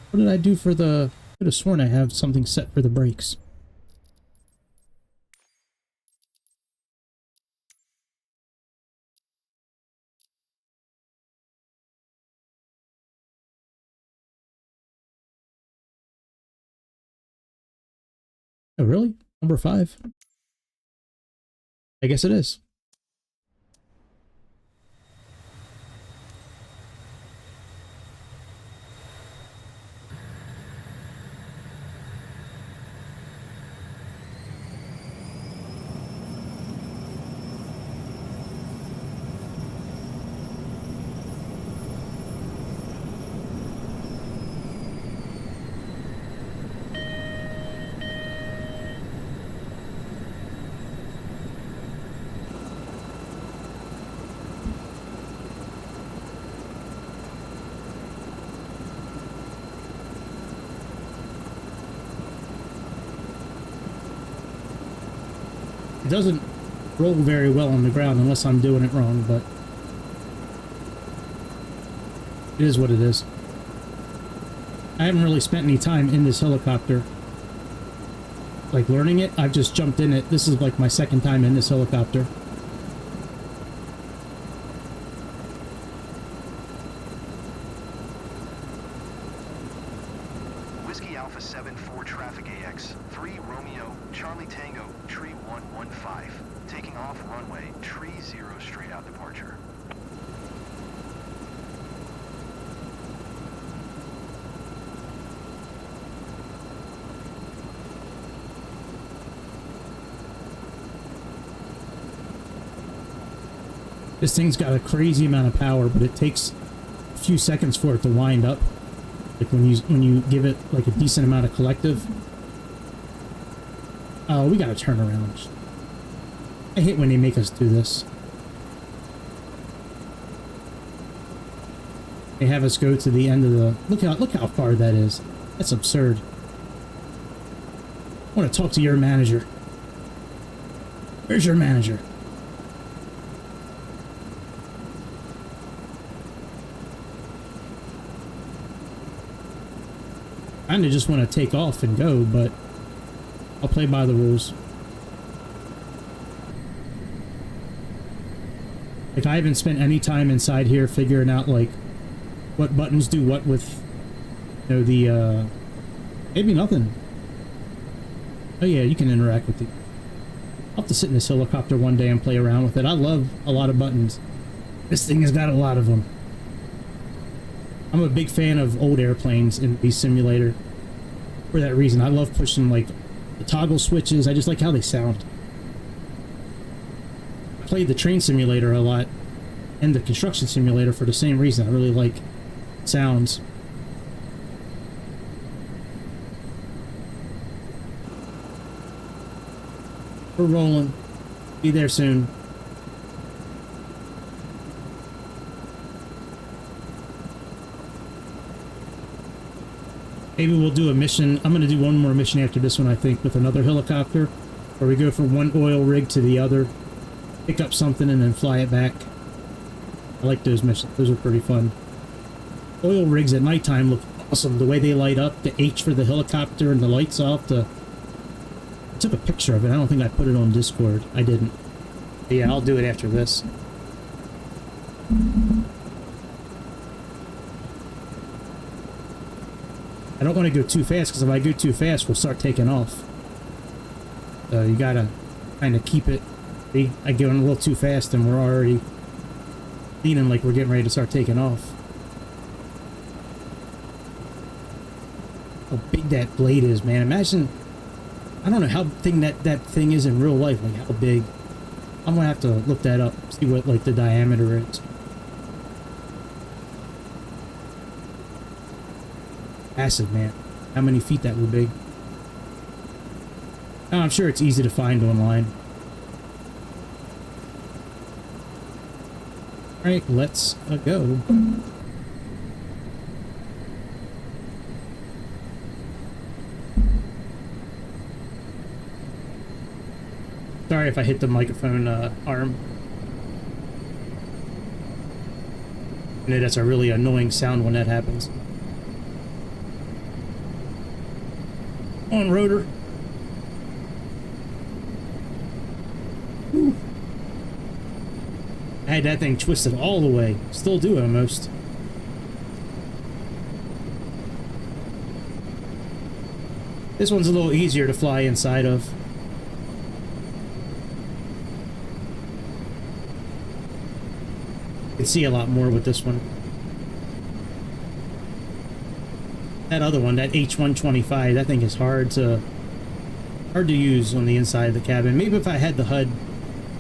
What did I do for the... I could have sworn I have something set for the brakes. Oh, really? Number 5? I guess it is. It doesn't roll very well on the ground unless I'm doing it wrong, but it is what it is. I haven't really spent any time in this helicopter, like learning it. I've just jumped in it. This is like my second time in this helicopter. Whiskey Alpha 74 Traffic AX 3 Romeo, Charlie Tango, Tree 115, taking off runway Tree 0 straight out departure. This thing's got a crazy amount of power, but it takes a few seconds for it to wind up. Like when you give it like a decent amount of collective. Oh, we gotta turn around. I hate when they make us do this. They have us go to the end of the... Look how far that is. That's absurd. I want to talk to your manager. Where's your manager? I kinda just want to take off and go, but I'll play by the rules. Like, I haven't spent any time inside here figuring out, like, what buttons do what with, you know, the, maybe nothing. Oh yeah, you can interact with it. I'll have to sit in this helicopter one day and play around with it. I love a lot of buttons. This thing has got a lot of them. I'm a big fan of old airplanes in the simulator. For that reason, I love pushing, like, the toggle switches. I just like how they sound. I played the train simulator a lot and the construction simulator for the same reason. I really like sounds. We're rolling. Be there soon. Maybe we'll do a mission. I'm going to do one more mission after this one, I think, with another helicopter. Where we go from one oil rig to the other, pick up something, and then fly it back. I like those missions. Those are pretty fun. Oil rigs at nighttime look awesome. The way they light up, the H for the helicopter and the lights off. I took a picture of it. I don't think I put it on Discord. I didn't. But yeah, I'll do it after this. I don't want to go too fast, because if I go too fast, we'll start taking off. So you gotta kind of keep it. See, I go a little too fast and we're already feeling like we're getting ready to start taking off. How big that blade is, man. Imagine, I don't know how big that thing is in real life, like how big. I'm gonna have to look that up, see what like the diameter is. Massive, man. How many feet that would be. Oh, I'm sure it's easy to find online. Alright, let's go. Sorry if I hit the microphone arm. I know that's a really annoying sound when that happens. On rotor. Whew. I had that thing twisted all the way. Still do almost. This one's a little easier to fly inside of. You can see a lot more with this one. That other one, that H125, that thing is hard to use on the inside of the cabin. Maybe if I had the HUD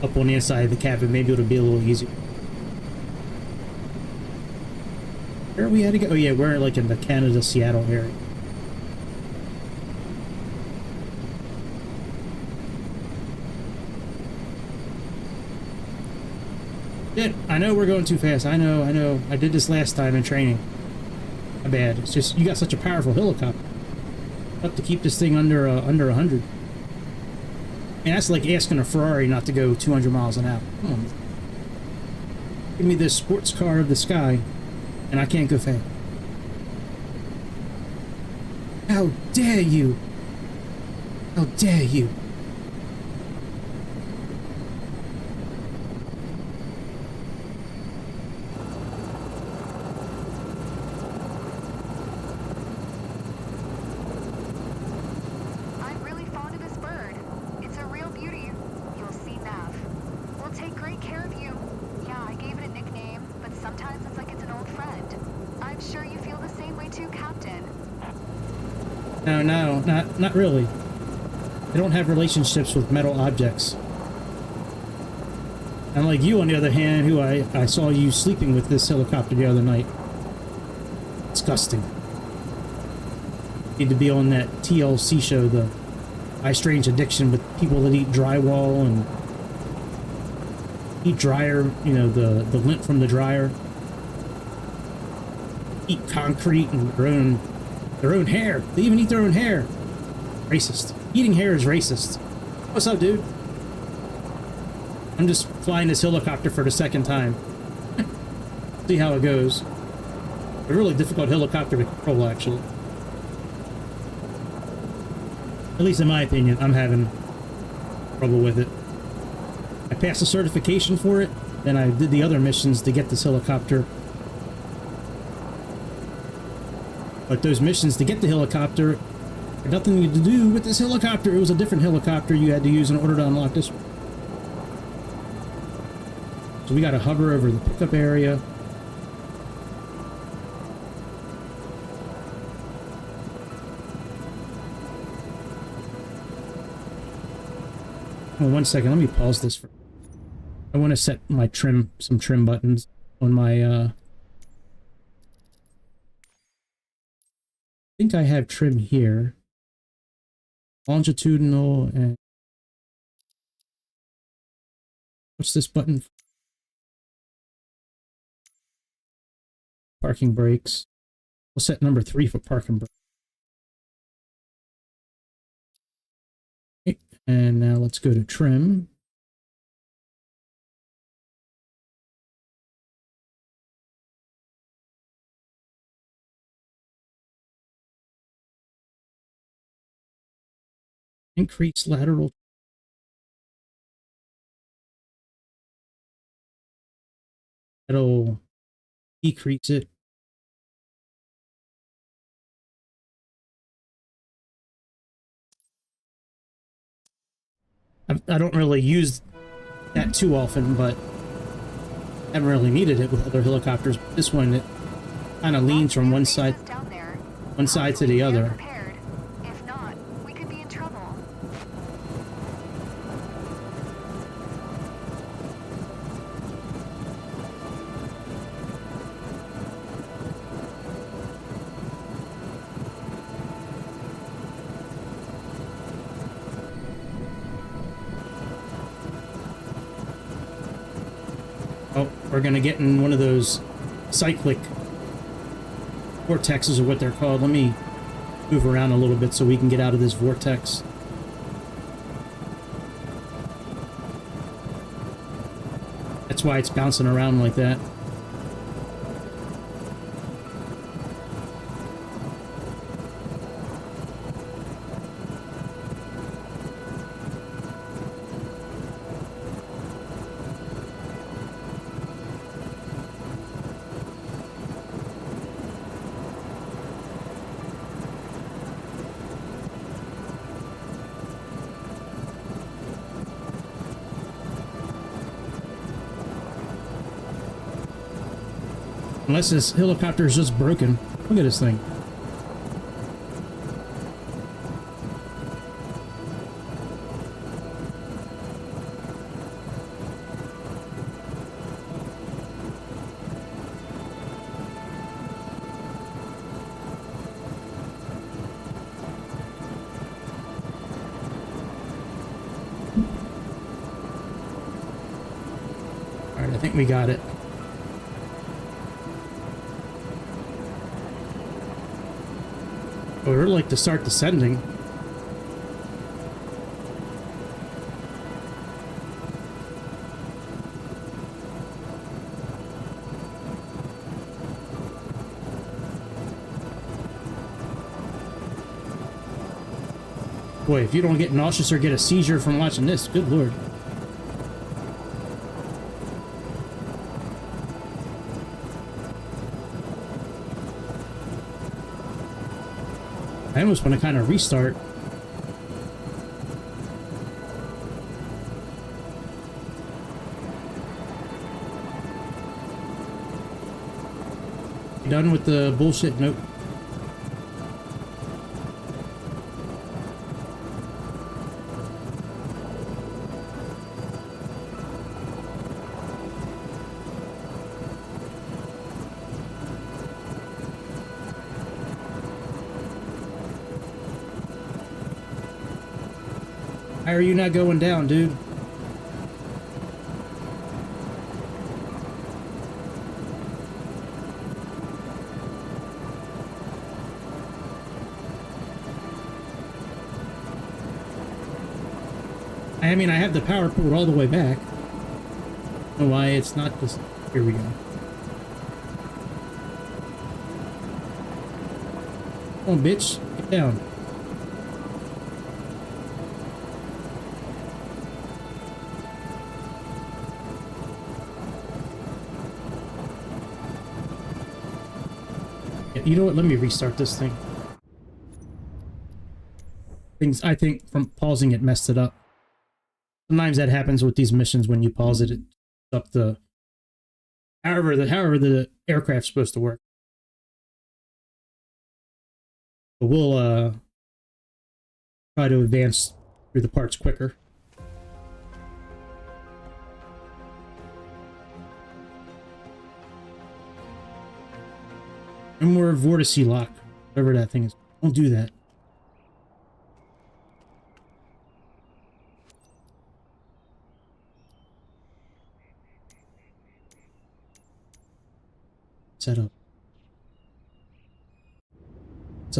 up on the inside of the cabin, maybe it would be a little easier. Where are we at again? Oh yeah, we're like in the Canada, Seattle area. Shit, I know we're going too fast. I know. I did this last time in training. My bad. It's just, you got such a powerful helicopter. Up to keep this thing under 100. And that's like asking a Ferrari not to go 200 miles an hour. Come on. Give me this sports car of the sky, and I can't go fast. How dare you? How dare you? No, not really. I don't have relationships with metal objects. Unlike you, on the other hand, who I saw you sleeping with this helicopter the other night. Disgusting. Need to be on that TLC show, the My Strange Addiction, with people that eat drywall and eat dryer, you know, the lint from the dryer. Eat concrete and their own hair. They even eat their own hair. Racist. Eating hair is racist. What's up, dude? I'm just flying this helicopter for the second time. See how it goes. A really difficult helicopter to control, actually. At least in my opinion, I'm having trouble with it. I passed the certification for it, then I did the other missions to get this helicopter. But those missions to get the helicopter had nothing to do with this helicopter. It was a different helicopter you had to use in order to unlock this one. So we got to hover over the pickup area. Oh, 1 second. Let me pause this for... I want to set my some trim buttons on my... I think I have trim here. Longitudinal and... What's this button? Parking brakes. We'll set number 3 for parking brakes. Okay. And now let's go to trim. Increase lateral. That'll decrease it. I don't really use that too often, but I haven't really needed it with other helicopters. This one, it kind of leans from one side to the other. Oh, we're gonna get in one of those cyclic vortexes, or what they're called. Let me move around a little bit so we can get out of this vortex. That's why it's bouncing around like that. Unless this helicopter is just broken. Look at this thing. All right, I think we got it. I would really like to start descending. Boy, if you don't get nauseous or get a seizure from watching this, good lord. I almost want to kind of restart. You done with the bullshit? Nope. How are you not going down, dude? I mean, I have the power pulled all the way back. I don't know why it's not just... Here we go. Come on, bitch. Get down. You know what? Let me restart this thing. I think from pausing it messed it up. Sometimes that happens with these missions when you pause it. It's up the however the aircraft's supposed to work. But we'll try to advance through the parts quicker. No more vortice lock, whatever that thing is. Don't do that. Set up. It's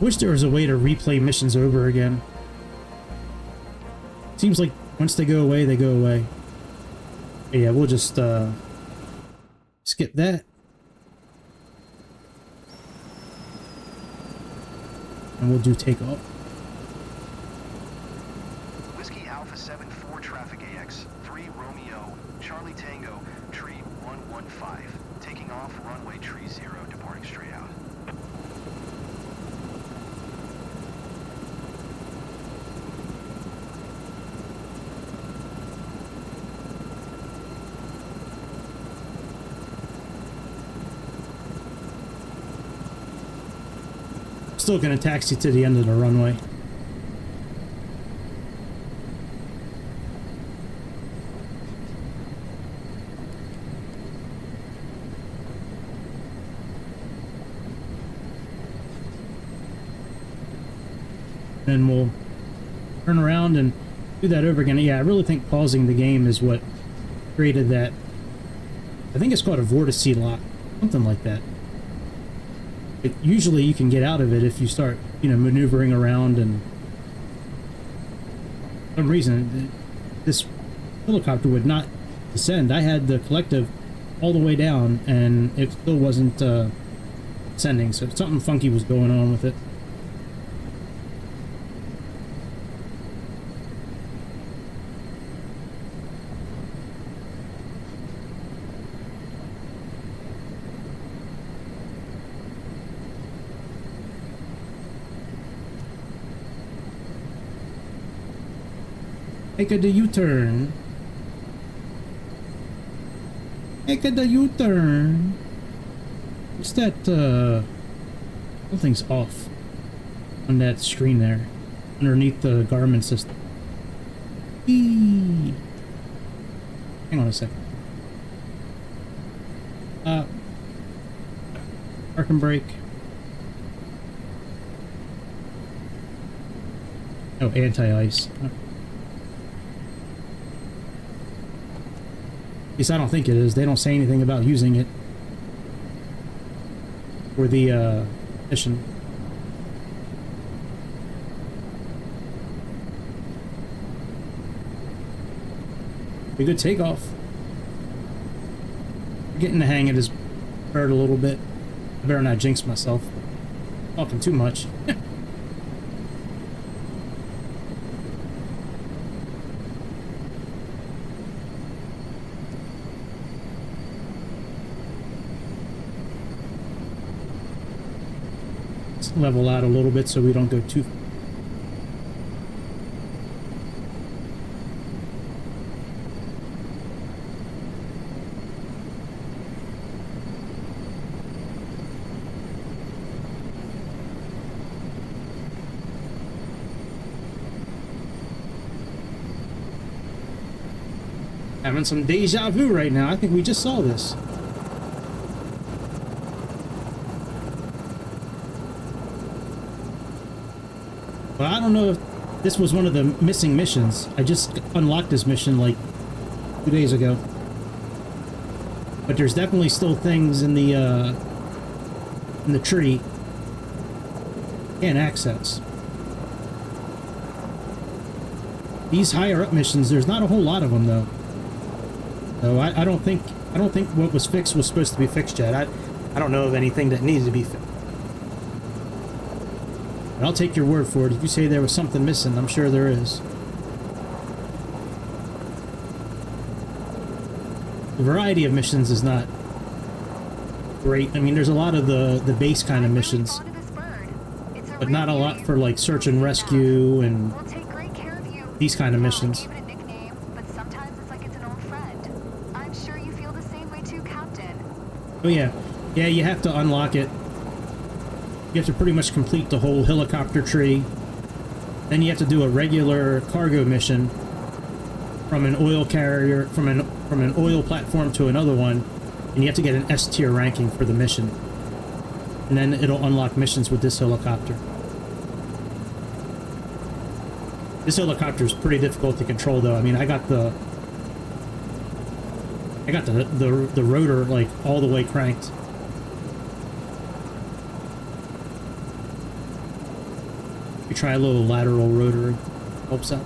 wish there was a way to replay missions over again. Seems like once they go away, they go away. But yeah, we'll just skip that. And we'll do takeoff. Whiskey Alpha 74 traffic AX 3 Romeo Charlie Tango tree 115 taking off runway tree 0 departing straight out. still going to taxi to the end of the runway. Then we'll turn around and do that over again. Yeah, I really think pausing the game is what created that. I think it's called a vortice lock, something like that. Usually you can get out of it if you start, you know, maneuvering around, and for some reason this helicopter would not descend. I had the collective all the way down and it still wasn't descending, so something funky was going on with it. Make a U-turn. Make a U-turn. What's that? Something's off on that screen there, underneath the Garmin system. Eee. Hang on a second. Park and brake. Oh, anti-ice. At least I don't think it is. They don't say anything about using it for the mission. A good takeoff. We're getting the hang of this bird a little bit. I better not jinx myself. Talking too much. Level out a little bit so we don't go too. Having some deja vu right now. I think we just saw this. Well, I don't know if this was one of the missing missions. I just unlocked this mission like 2 days ago. But there's definitely still things in the tree can't access. These higher up missions, there's not a whole lot of them though. So I don't think what was fixed was supposed to be fixed yet. I don't know of anything that needs to be fixed. But I'll take your word for it. If you say there was something missing, I'm sure there is. The variety of missions is not great. I mean, there's a lot of the base kind of missions, but not a lot for like search and rescue and these kind of missions. Oh yeah, you have to unlock it. You have to pretty much complete the whole helicopter tree. Then you have to do a regular cargo mission from an oil carrier, from an oil platform to another one, and you have to get an S tier ranking for the mission. And then it'll unlock missions with this helicopter. This helicopter is pretty difficult to control though. I mean, I got the rotor like all the way cranked. You try a little lateral rotor, helps out.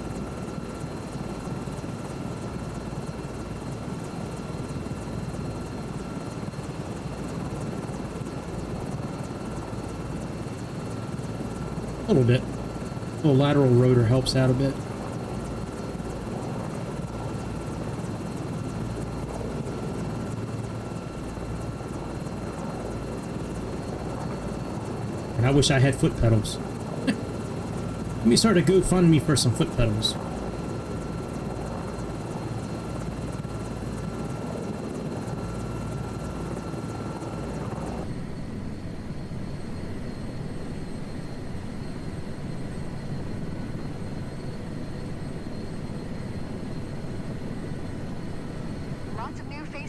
A little bit. A little lateral rotor helps out a bit. And I wish I had foot pedals. Let me start a GoFundMe for some foot pedals.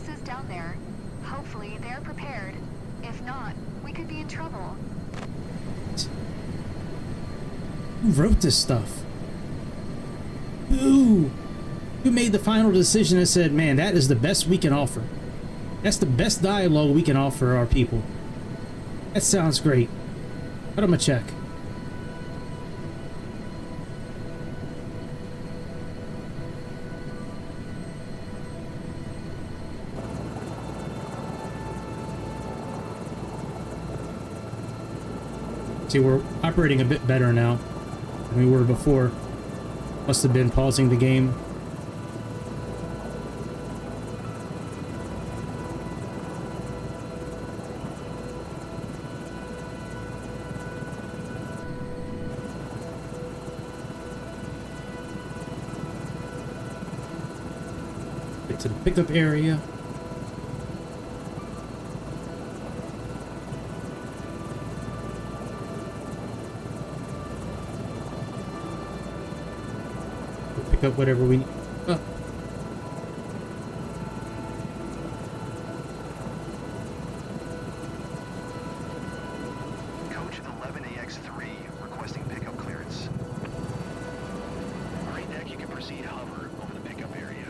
forces down there. Hopefully they're prepared. If not, we could be in trouble. Who wrote this stuff? Who made the final decision and said, man, that is the best we can offer? That's the best dialogue we can offer our people. That sounds great. But I'm gonna check. See, we're operating a bit better now than we were before. Must have been pausing the game. Get to the pickup area. Pick up whatever we need. Oh. Coach 11AX3 requesting pickup clearance. Green deck, you can proceed hover over the pickup area.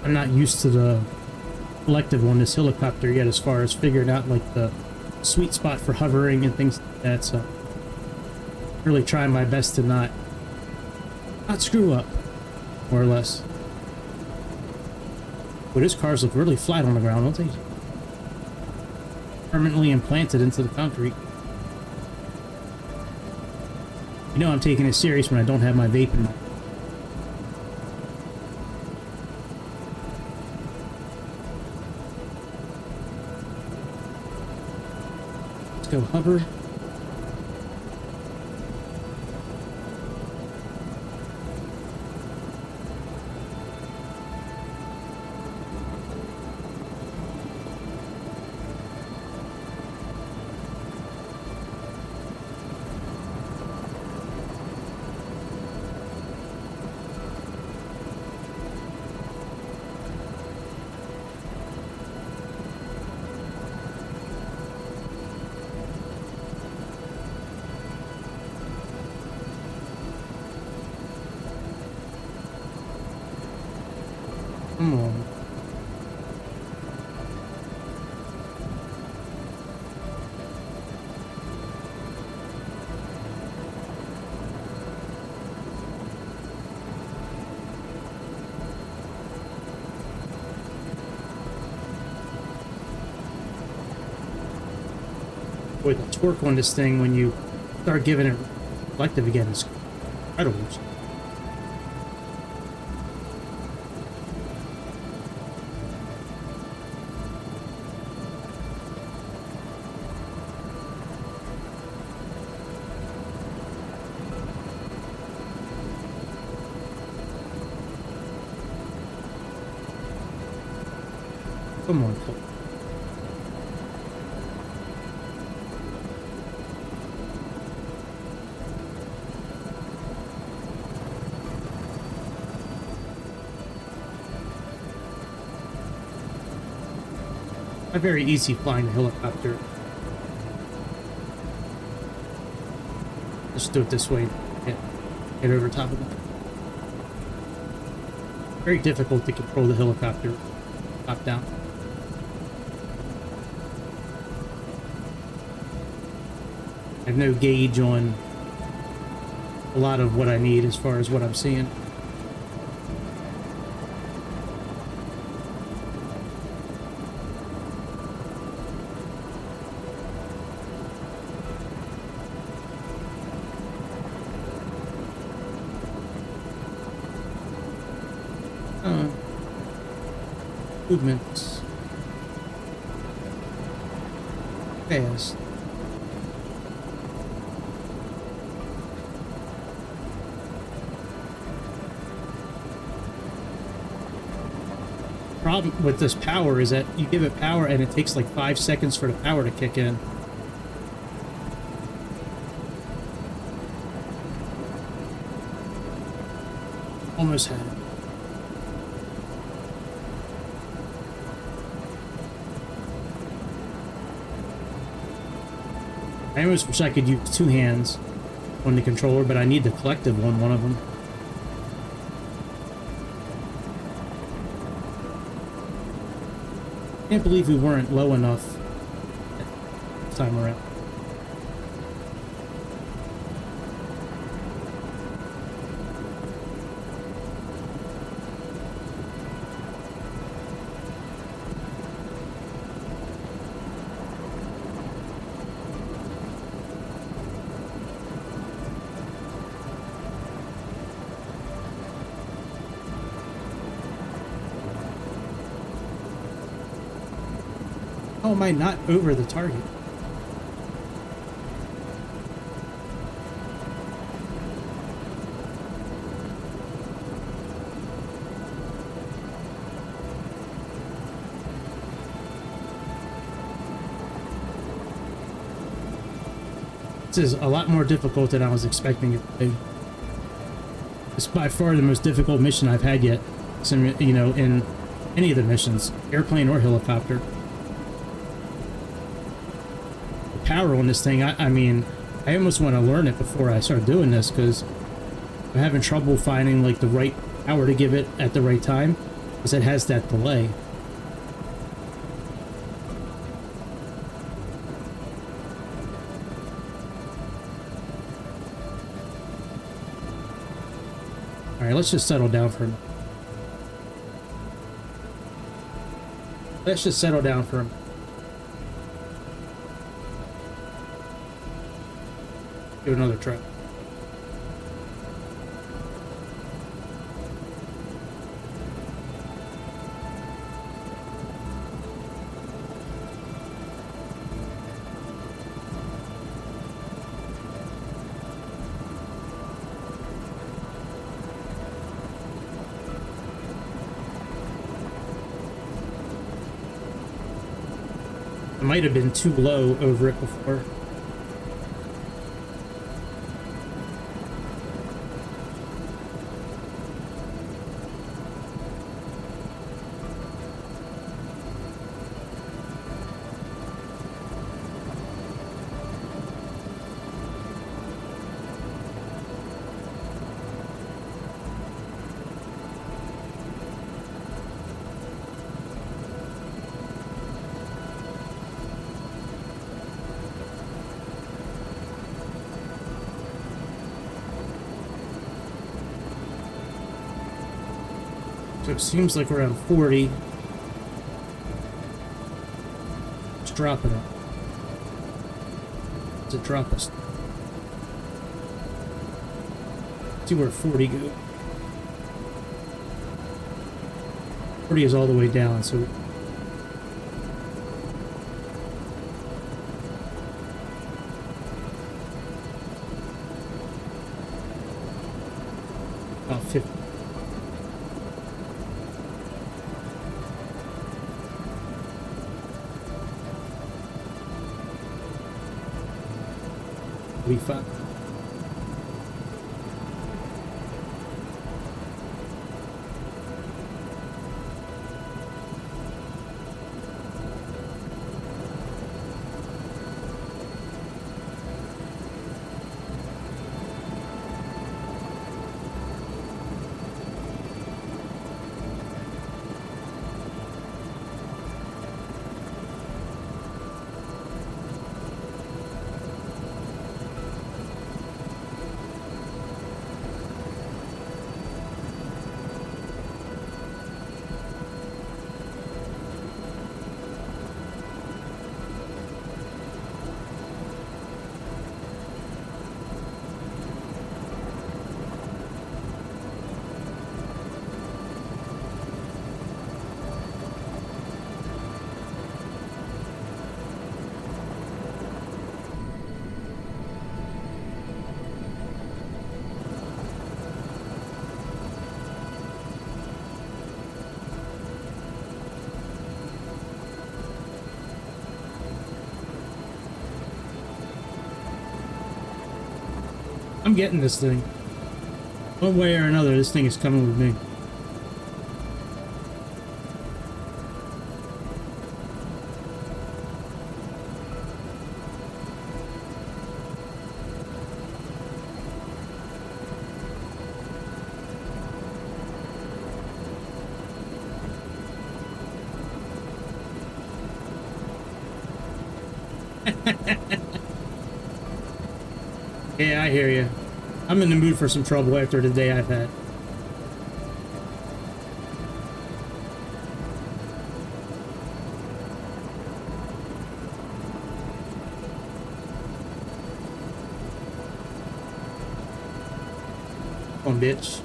I'm not used to the collective on this helicopter yet as far as figuring out like the sweet spot for hovering and things like that, so really trying my best to not screw up, more or less. But his cars look really flat on the ground, don't they? Permanently implanted into the concrete. You know I'm taking it serious when I don't have my vape in my... Let's go hover. Come on. Boy, the torque on this thing when you start giving it reflective again is incredible. Come on, Cole. Not very easy flying the helicopter. Just do it this way. Get over top of it. Very difficult to control the helicopter top down. I have no gauge on a lot of what I need as far as what I'm seeing. Movements. Fast. Problem with this power is that you give it power and it takes like 5 seconds for the power to kick in. Almost had it. I almost wish I could use 2 hands on the controller, but I need the collective one of them. Can't believe we weren't low enough this time around. How am I not over the target? This is a lot more difficult than I was expecting it to be. It's by far the most difficult mission I've had yet. You know, in any of the missions, airplane or helicopter. Power on this thing, I mean, I almost want to learn it before I start doing this, because I'm having trouble finding like the right power to give it at the right time, because it has that delay. Alright, let's just settle down for a minute. Let's just settle down for a minute. Give it another try. I might have been too low over it before. So it seems like we're around 40. Let's drop it. Does it drop us? See where 40 go. 40 is all the way down, so about 50. Fun. I'm getting this thing. One way or another, this thing is coming with me. Yeah, I hear you. I'm in the mood for some trouble after the day I've had. Come on, bitch.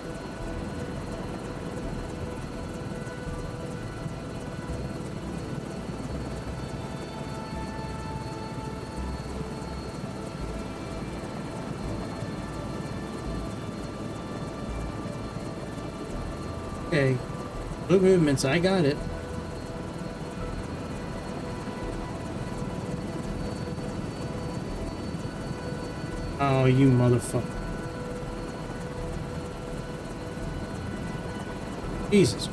Okay. Blue movements, I got it. Oh, you motherfucker. Jesus.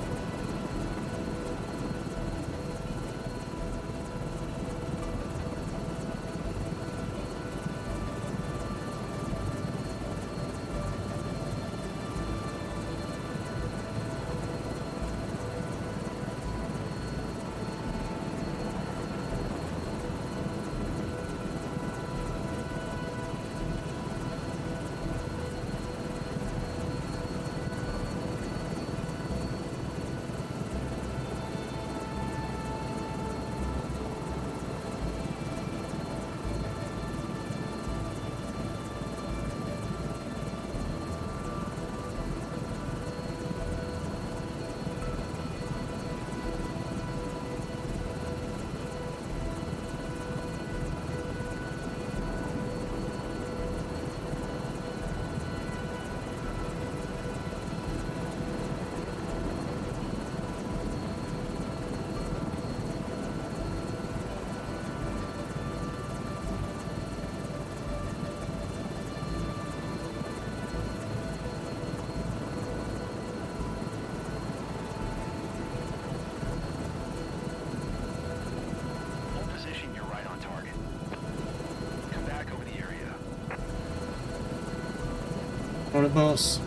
On it, boss.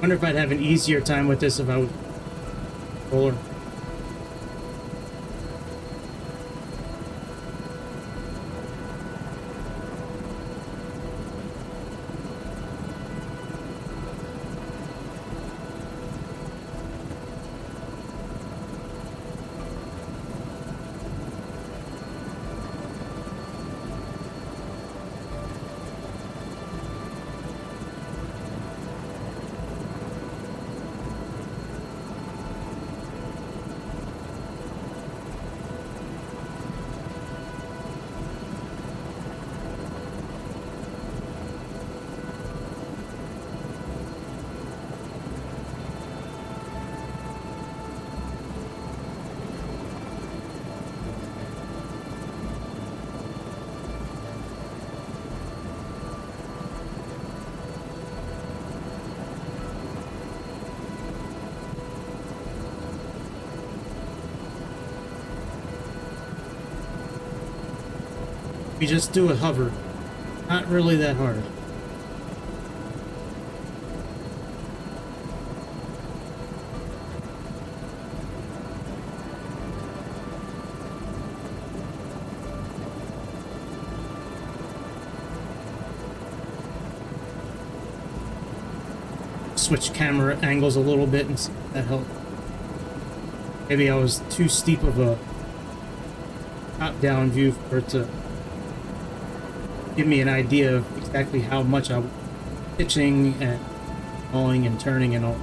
Wonder if I'd have an easier time with this if I was roller. We just do a hover. Not really that hard. Switch camera angles a little bit and see if that helped. Maybe I was too steep of a top-down view for it to give me an idea of exactly how much I'm pitching and falling and turning and all.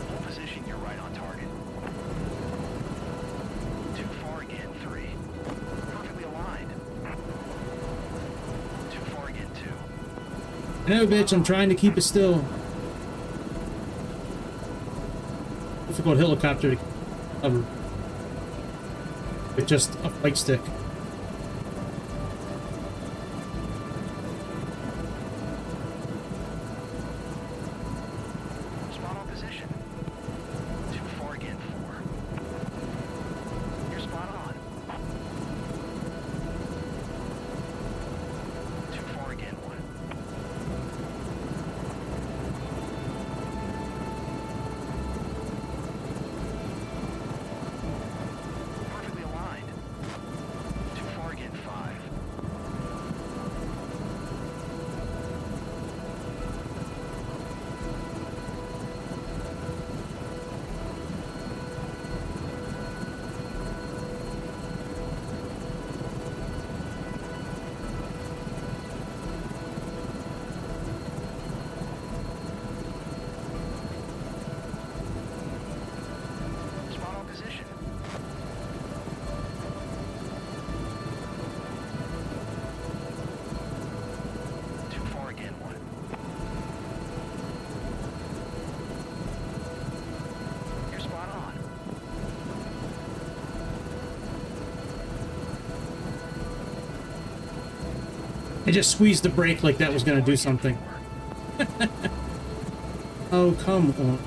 Hold position, you're right on target. No, bitch, I'm trying to keep it still. Difficult helicopter to cover with just a flight stick. Spot on position. Too far again, 4. You're spot on. Too far again, 1. Perfectly aligned. Too far again, 5. Spot on position. Too far again, 1. You're spot on. I just squeezed the brake like that was gonna do something. Oh, come on.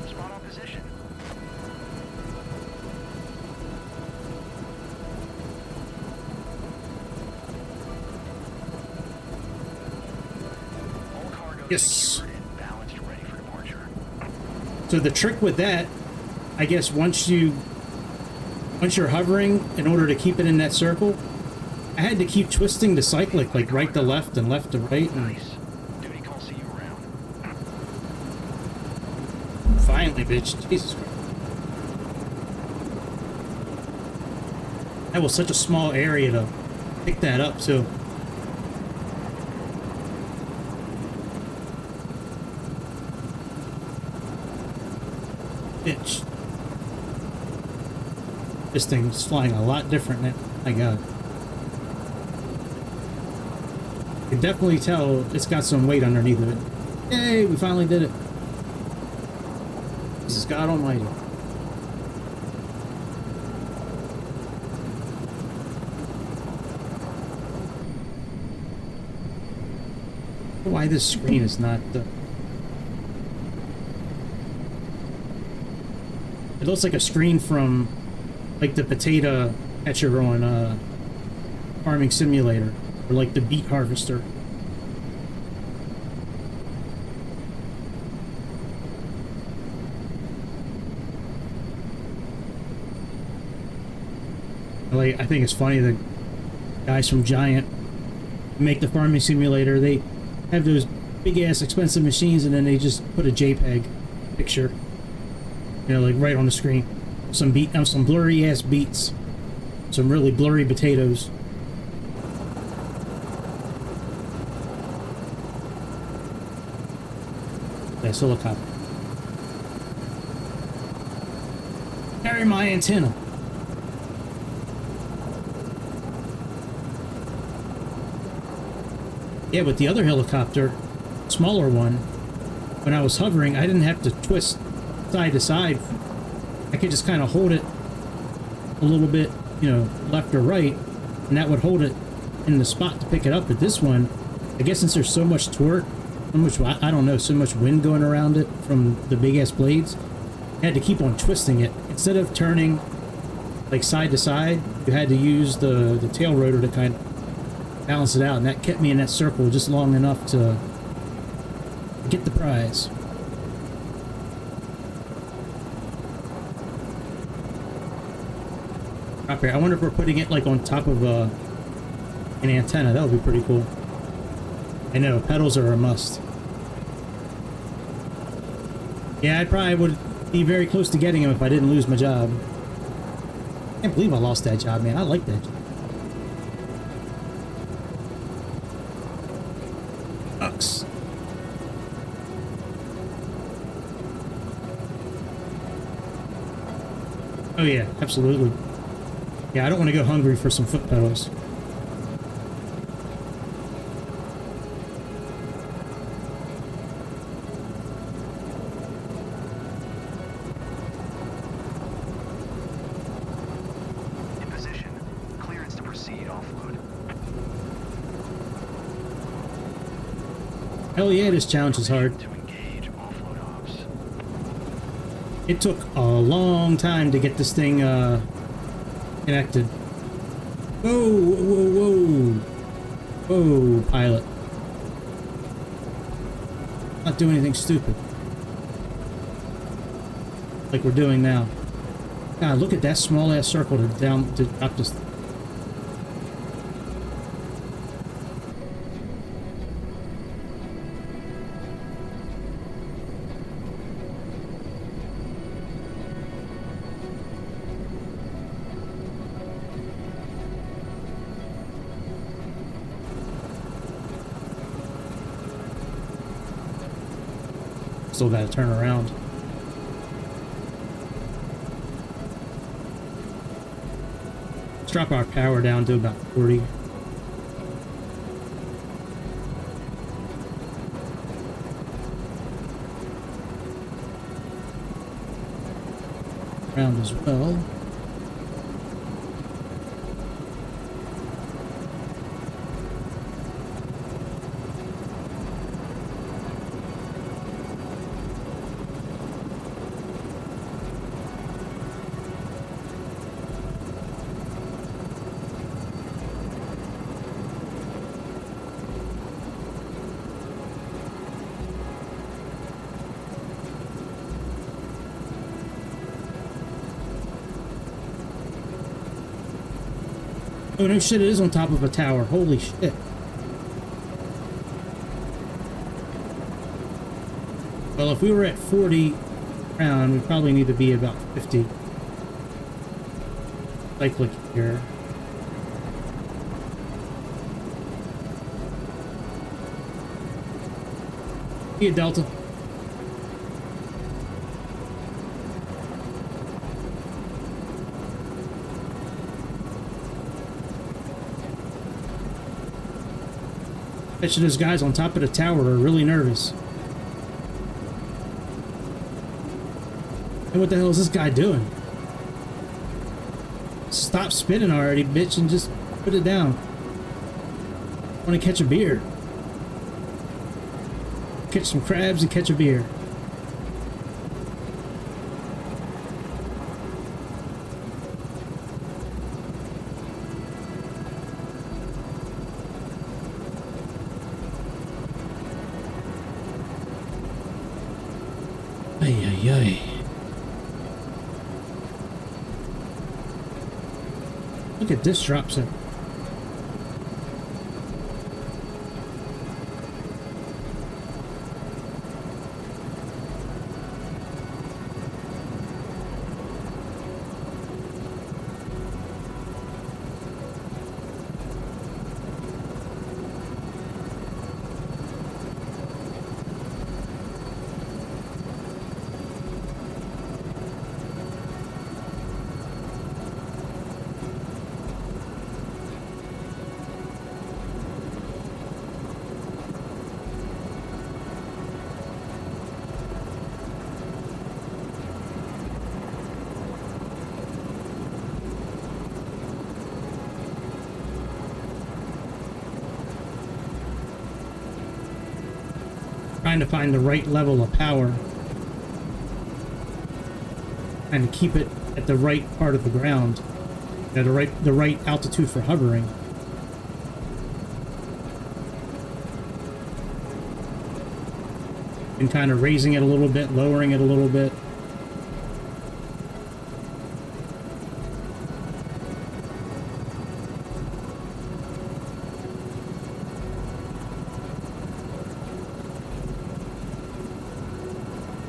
Spot on position. All cargo Yes. secured and balanced, ready for departure. So the trick with that, I guess once you're hovering, in order to keep it in that circle, I had to keep twisting the cyclic, like right to left and left to right, and Nice. Duty call, see you around. finally, bitch, Jesus Christ. That was such a small area to pick that up, too. Bitch. This thing's flying a lot different now. My God. You can definitely tell it's got some weight underneath of it. Yay, we finally did it. Jesus God Almighty. Why this screen is not it looks like a screen from like the potato catcher on Farming Simulator, or like the beet harvester. Like, I think it's funny, the guys from Giant make the Farming Simulator, they have those big ass expensive machines and then they just put a JPEG picture, you know, like right on the screen. Some blurry ass beets, some really blurry potatoes. That's helicopter. Carry my antenna. Yeah, but the other helicopter, smaller one, when I was hovering, I didn't have to twist side to side. I could just kind of hold it a little bit, you know, left or right, and that would hold it in the spot to pick it up. But this one, I guess since there's so much torque, so much, I don't know, so much wind going around it from the big ass blades, I had to keep on twisting it. Instead of turning like side to side, you had to use the tail rotor to kind of balance it out, and that kept me in that circle just long enough to get the prize. Up here, I wonder if we're putting it like on top of an antenna. That would be pretty cool. I know, pedals are a must. Yeah, I probably would be very close to getting him if I didn't lose my job. I can't believe I lost that job, man. I like that job. Oh yeah, absolutely. Yeah, I don't want to go hungry for some foot pedals. In position. Clearance to proceed offload. Hell yeah, this challenge is hard. To engage offload ops. It took a long time to get this thing connected. Whoa, whoa, whoa. Whoa, pilot. Not do anything stupid. Like we're doing now. God, look at that small ass circle to drop this. Still gotta turn around. Let's drop our power down to about 40. Around as well. Oh no shit, it is on top of a tower. Holy shit. Well, if we were at 40 round, we probably need to be about 50. Cyclic here. See ya, Delta. Bet you those guys on top of the tower are really nervous. And what the hell is this guy doing? Stop spinning already, bitch, and just put it down. I want to catch a beer. Catch some crabs and catch a beer. Ay, ay, ay. Look at this drop zone. Trying to find the right level of power and to keep it at the right part of the ground, at the right altitude for hovering. And kind of raising it a little bit, lowering it a little bit.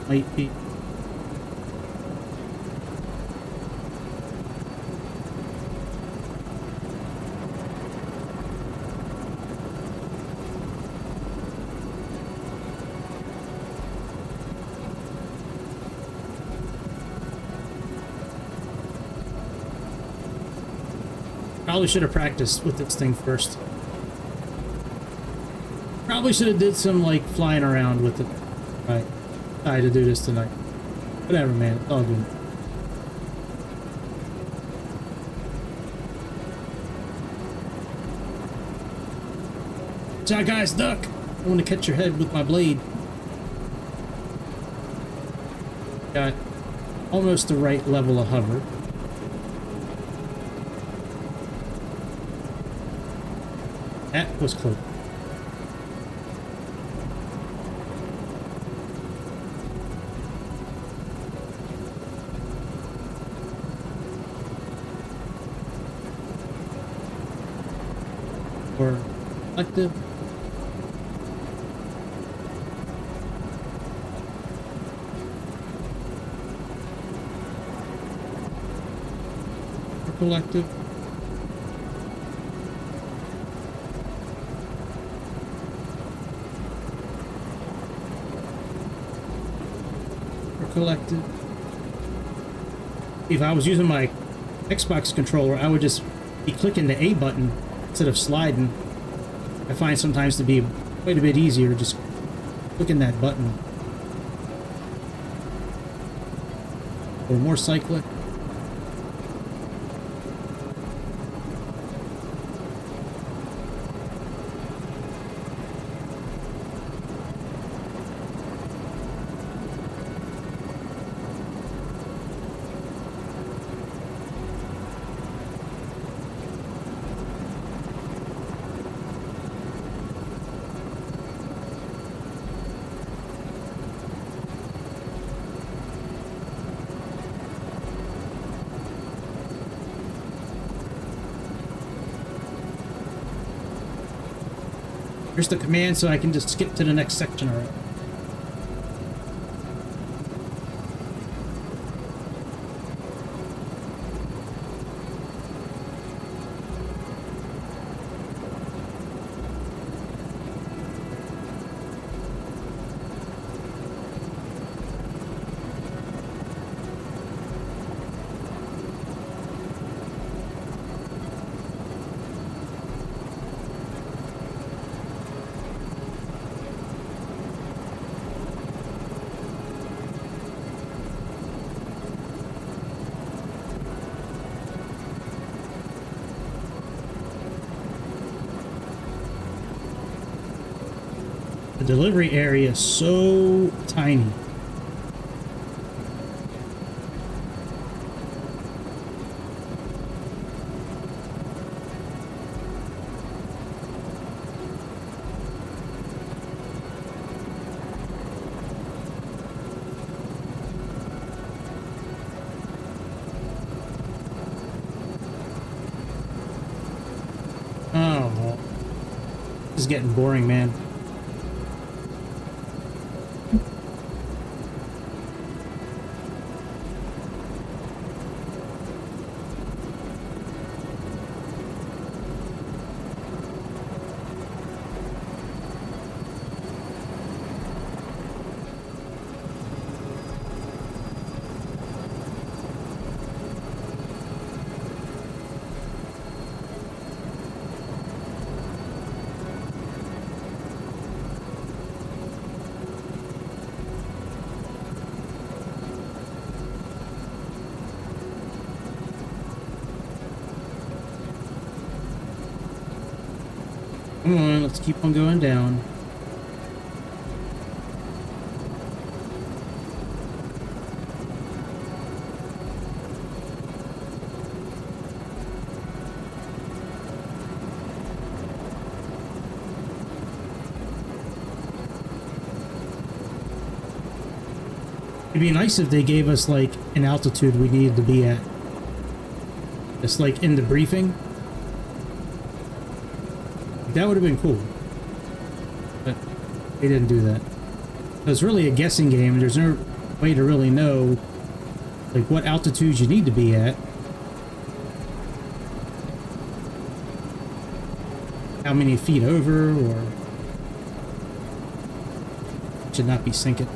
Might be. Probably should have practiced with this thing first. Probably should have did some like flying around with it. Right. Tried to do this tonight. Whatever, man. It's all good. Watch out, guys, duck! I want to catch your head with my blade. Got almost the right level of hover. That was close. Or active. Collective. Or collective. If I was using my Xbox controller, I would just be clicking the A button instead of sliding. I find sometimes to be quite a bit easier just clicking that button. Or more cyclic. Here's the command so I can just skip to the next section already. The delivery area is so tiny. Oh, this is getting boring, man. Come on, let's keep on going down. It'd be nice if they gave us like an altitude we needed to be at. Just like in the briefing. That would have been cool. But they didn't do that. So it's really a guessing game. There's no way to really know like what altitudes you need to be at. How many feet over, or should not be sinking.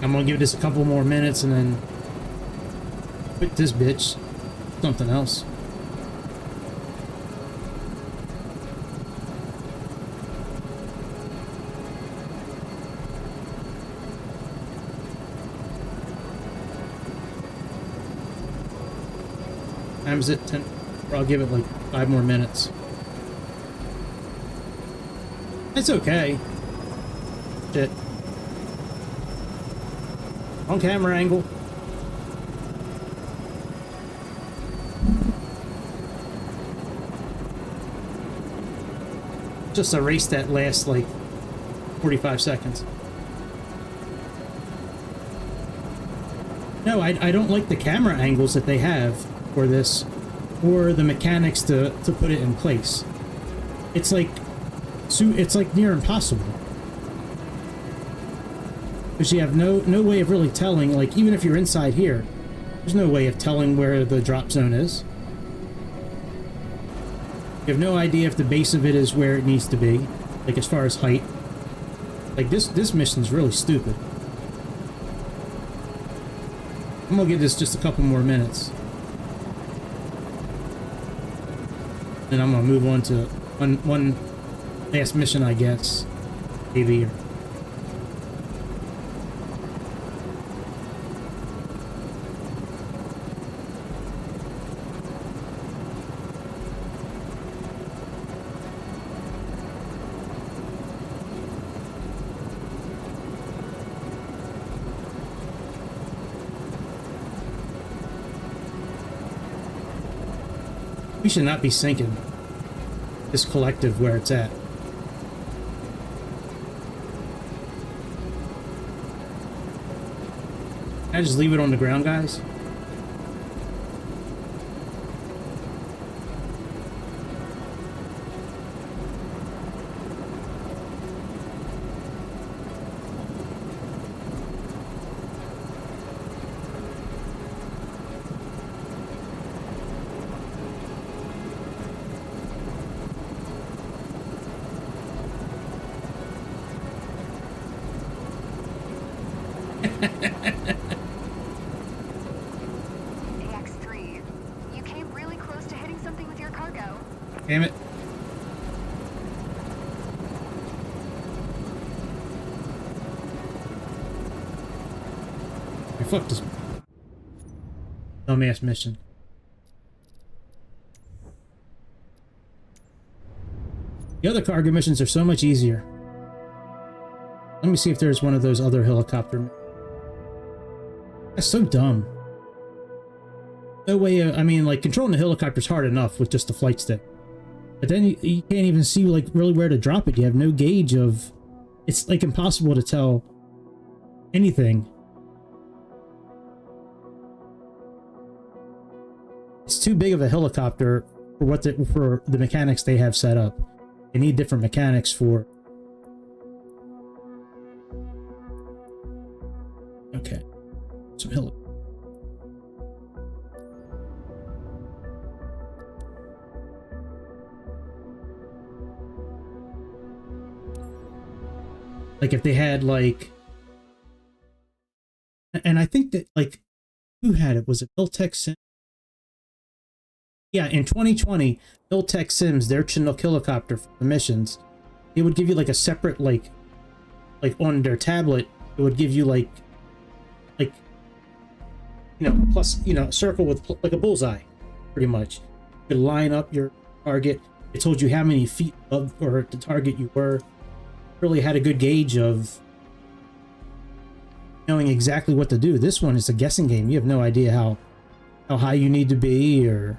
I'm gonna give this a couple more minutes and then quit this bitch. Something else. Time is it? 10? Or I'll give it like 5 more minutes. It's okay. Shit. On camera angle. Just erase that last like 45 seconds. No, I don't like the camera angles that they have for this, or the mechanics to put it in place. It's like near impossible. Because you have no way of really telling, like even if you're inside here, there's no way of telling where the drop zone is. You have no idea if the base of it is where it needs to be, like as far as height. Like this mission's really stupid. I'm gonna give this just a couple more minutes. And I'm gonna move on to one last mission, I guess. Maybe. We should not be sinking this collective where it's at. Can I just leave it on the ground, guys? AX3, you came really close to hitting something with your cargo. Damn it. I fucked this dumbass mission. The other cargo missions are so much easier. Let me see if there's one of those other helicopter. That's so dumb. No way. I mean, like, controlling the helicopter's hard enough with just the flight stick. But then you can't even see, like, really where to drop it. You have no gauge of... It's, like, impossible to tell anything. It's too big of a helicopter for the mechanics they have set up. They need different mechanics for... Okay. So like if they had like, and I think that like, who had it? Was it Built-Tech Sims? Yeah, in 2020, Built-Tech Sims, their Chinook helicopter for the missions, it would give you like a separate like on their tablet, it would give you like you know, plus, you know, a circle with like a bullseye, pretty much. You could line up your target. It told you how many feet above or the target you were. Really had a good gauge of knowing exactly what to do. This one is a guessing game. You have no idea how high you need to be, or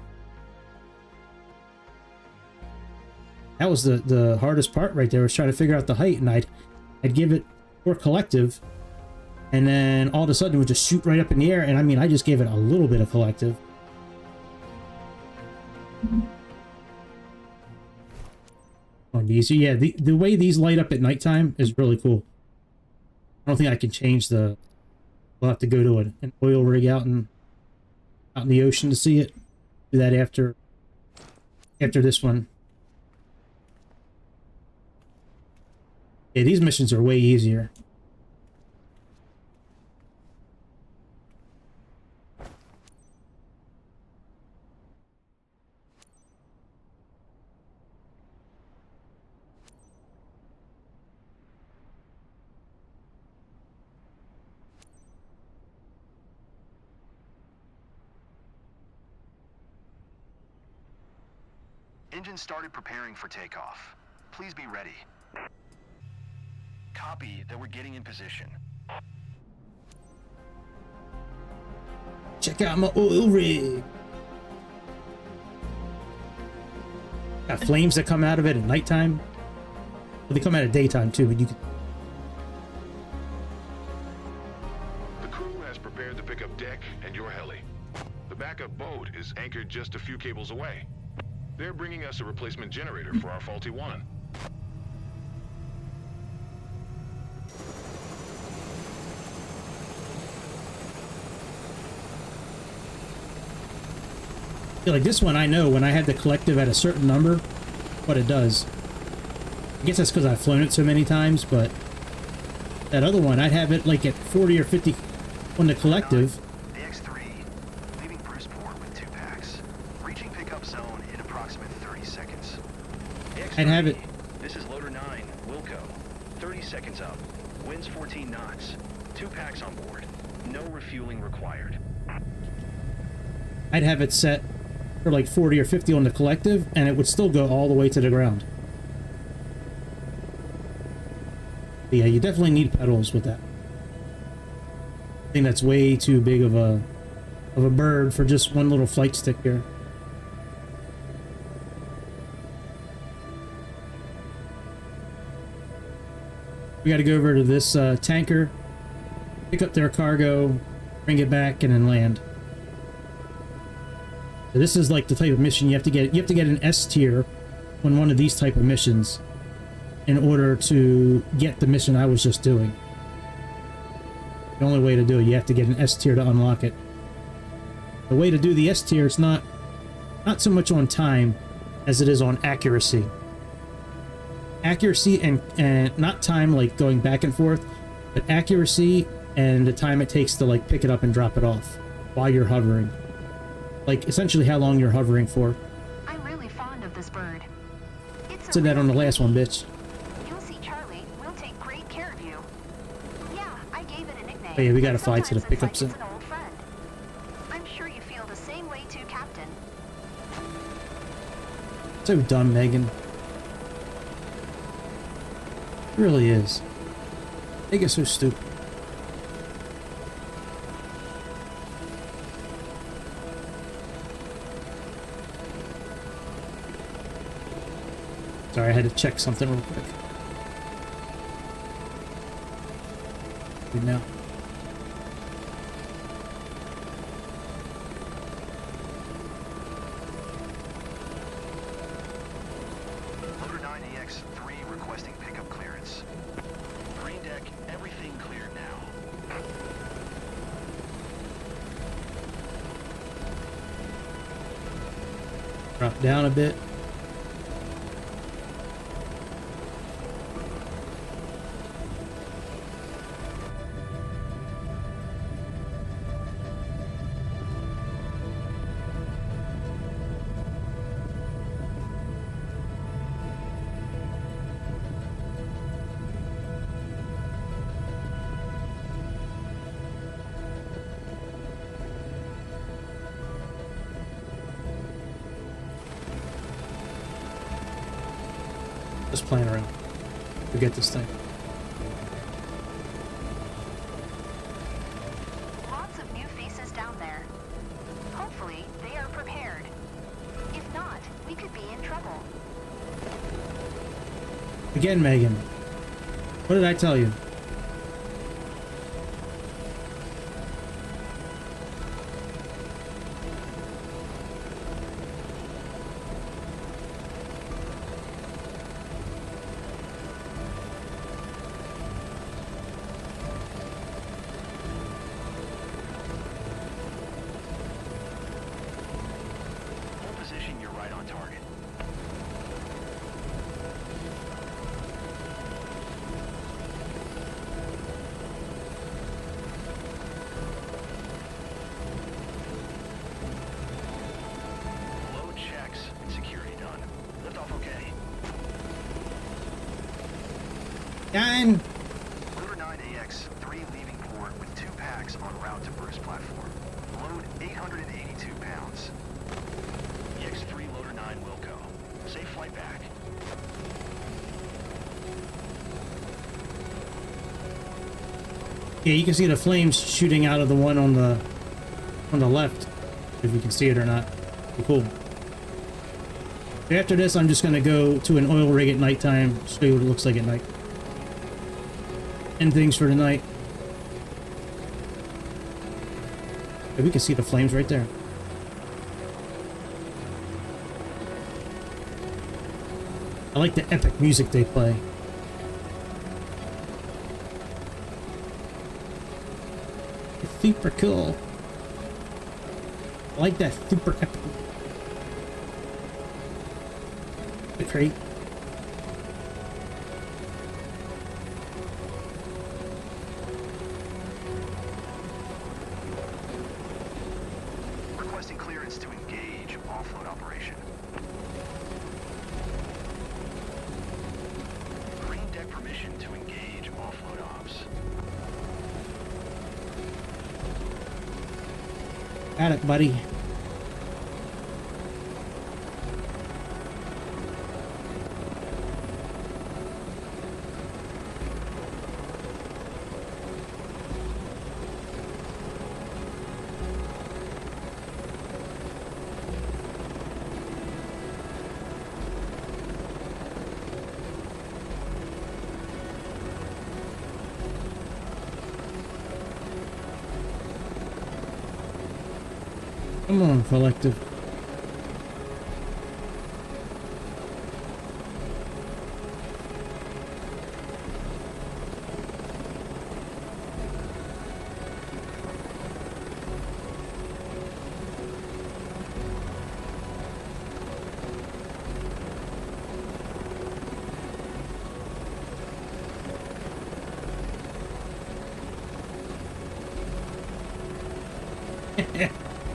that was the hardest part right there, was trying to figure out the height. And I'd give it for collective, and then all of a sudden it would just shoot right up in the air. And I mean, I just gave it a little bit of collective. On these, yeah, the way these light up at nighttime is really cool. I don't think I can change the... We'll have to go to an oil rig out in the ocean to see it. Do that after this one. Yeah, these missions are way easier. Engine started preparing for takeoff. Please be ready. Copy that we're getting in position. Check out my oil rig. Got flames that come out of it at nighttime. Well, they come out at daytime too, but you can. The crew has prepared to pick up deck and your heli. The backup boat is anchored just a few cables away. They're bringing us a replacement generator for our faulty one. Yeah, like this one, I know when I had the collective at a certain number, what it does. I guess that's because I've flown it so many times, but that other one, I'd have it like at 40 or 50 on the collective. The X3, leaving Bruceport with 2 packs. Reaching pickup zone in approximate 30 seconds. The X3, I'd have it. This is Loader 9, Wilco. 30 seconds up. Winds 14 knots. 2 packs on board. No refueling required. I'd have it set for like 40 or 50 on the collective, and it would still go all the way to the ground. But yeah, you definitely need pedals with that. I think that's way too big of a bird for just one little flight stick here. We got to go over to this tanker, pick up their cargo, bring it back, and then land. So this is like the type of mission you have to get. You have to get an S tier on one of these type of missions in order to get the mission I was just doing. The only way to do it, you have to get an S tier to unlock it. The way to do the S tier is not so much on time as it is on accuracy. Accuracy and not time like going back and forth, but accuracy and the time it takes to like pick it up and drop it off while you're hovering. Like essentially how long you're hovering for. I'm really fond of this bird. Said that on the last one, bitch. You'll see, Charlie. We'll take great care of you. Yeah, I gave it a nickname. Oh yeah, we gotta fly to the Sometimes pickup it's zone. like it's an old friend. I'm sure you feel the same way too, Captain. So dumb, Megan. It really is. They get so stupid. Sorry, I had to check something real quick. Good now. Loader 9EX3 requesting pickup clearance. Green deck, everything cleared now. Drop down a bit. Just playing around. Forget this thing. Lots of new faces down there. Hopefully, they are prepared. If not, we could be in trouble. Again, Megan. What did I tell you? Hold position, you're right on target. Load checks and security done. Liftoff okay. Done. Loader 9AX3 leaving port with 2 packs en route to Bruce platform. Load 882 pounds. EX3 Loader 9 Wilco. Yeah, you can see the flames shooting out of the one on the left, if you can see it or not. Pretty cool. After this, I'm just going to go to an oil rig at nighttime, show you what it looks like at night. End things for tonight. Yeah, we can see the flames right there. I like the epic music they play. It's super cool. I like that super epic. The crate. Requesting clearance to engage offload operation. Green deck permission to engage offload ops. Got it, buddy. Come on, collective.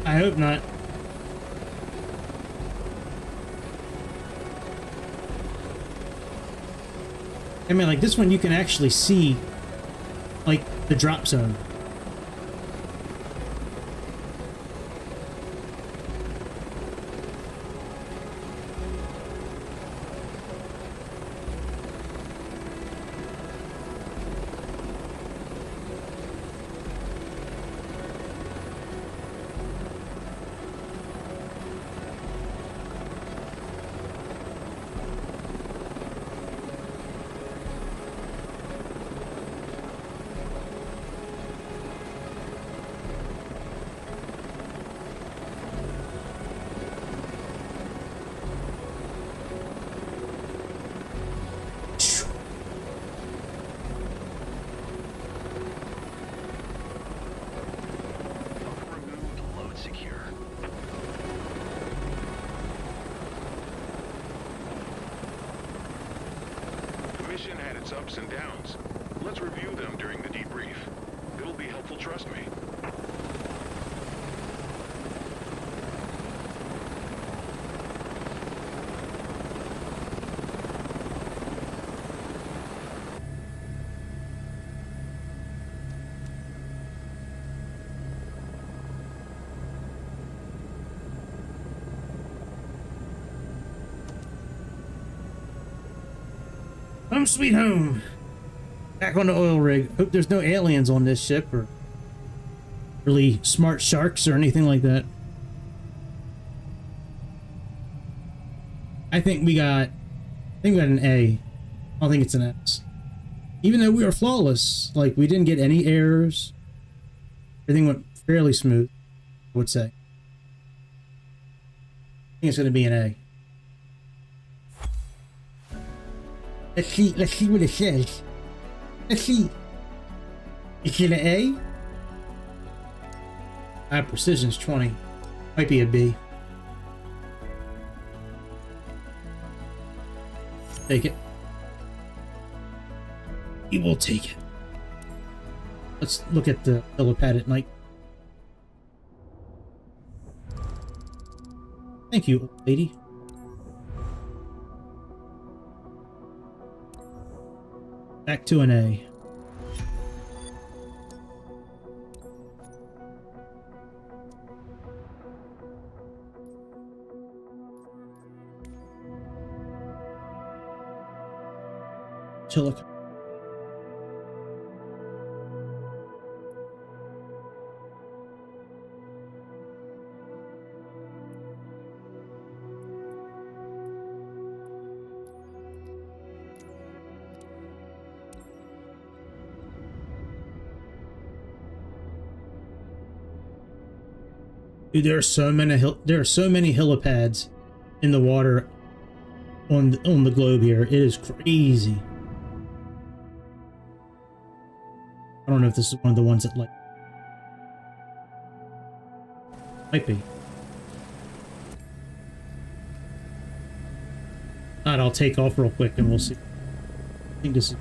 I hope not. I mean, like this one you can actually see, like, the drop zone. Had its ups and downs. Let's review them during the debrief. It'll be helpful, trust me. Home sweet home. Back on the oil rig. Hope there's no aliens on this ship or really smart sharks or anything like that. I think we got an A. I don't think it's an S. Even though we were flawless, like we didn't get any errors. Everything went fairly smooth, I would say. I think it's gonna be an A. Let's see what it says. Let's see. Is it an A? Precision's 20. Might be a B. Take it. We will take it. Let's look at the helipad at night. Thank you, old lady. Back to an A. Look. Dude, there are so many helipads in the water on the globe here. It is crazy. I don't know if this is one of the ones that, like, might be. Not, I'll take off real quick and we'll see. I think this is.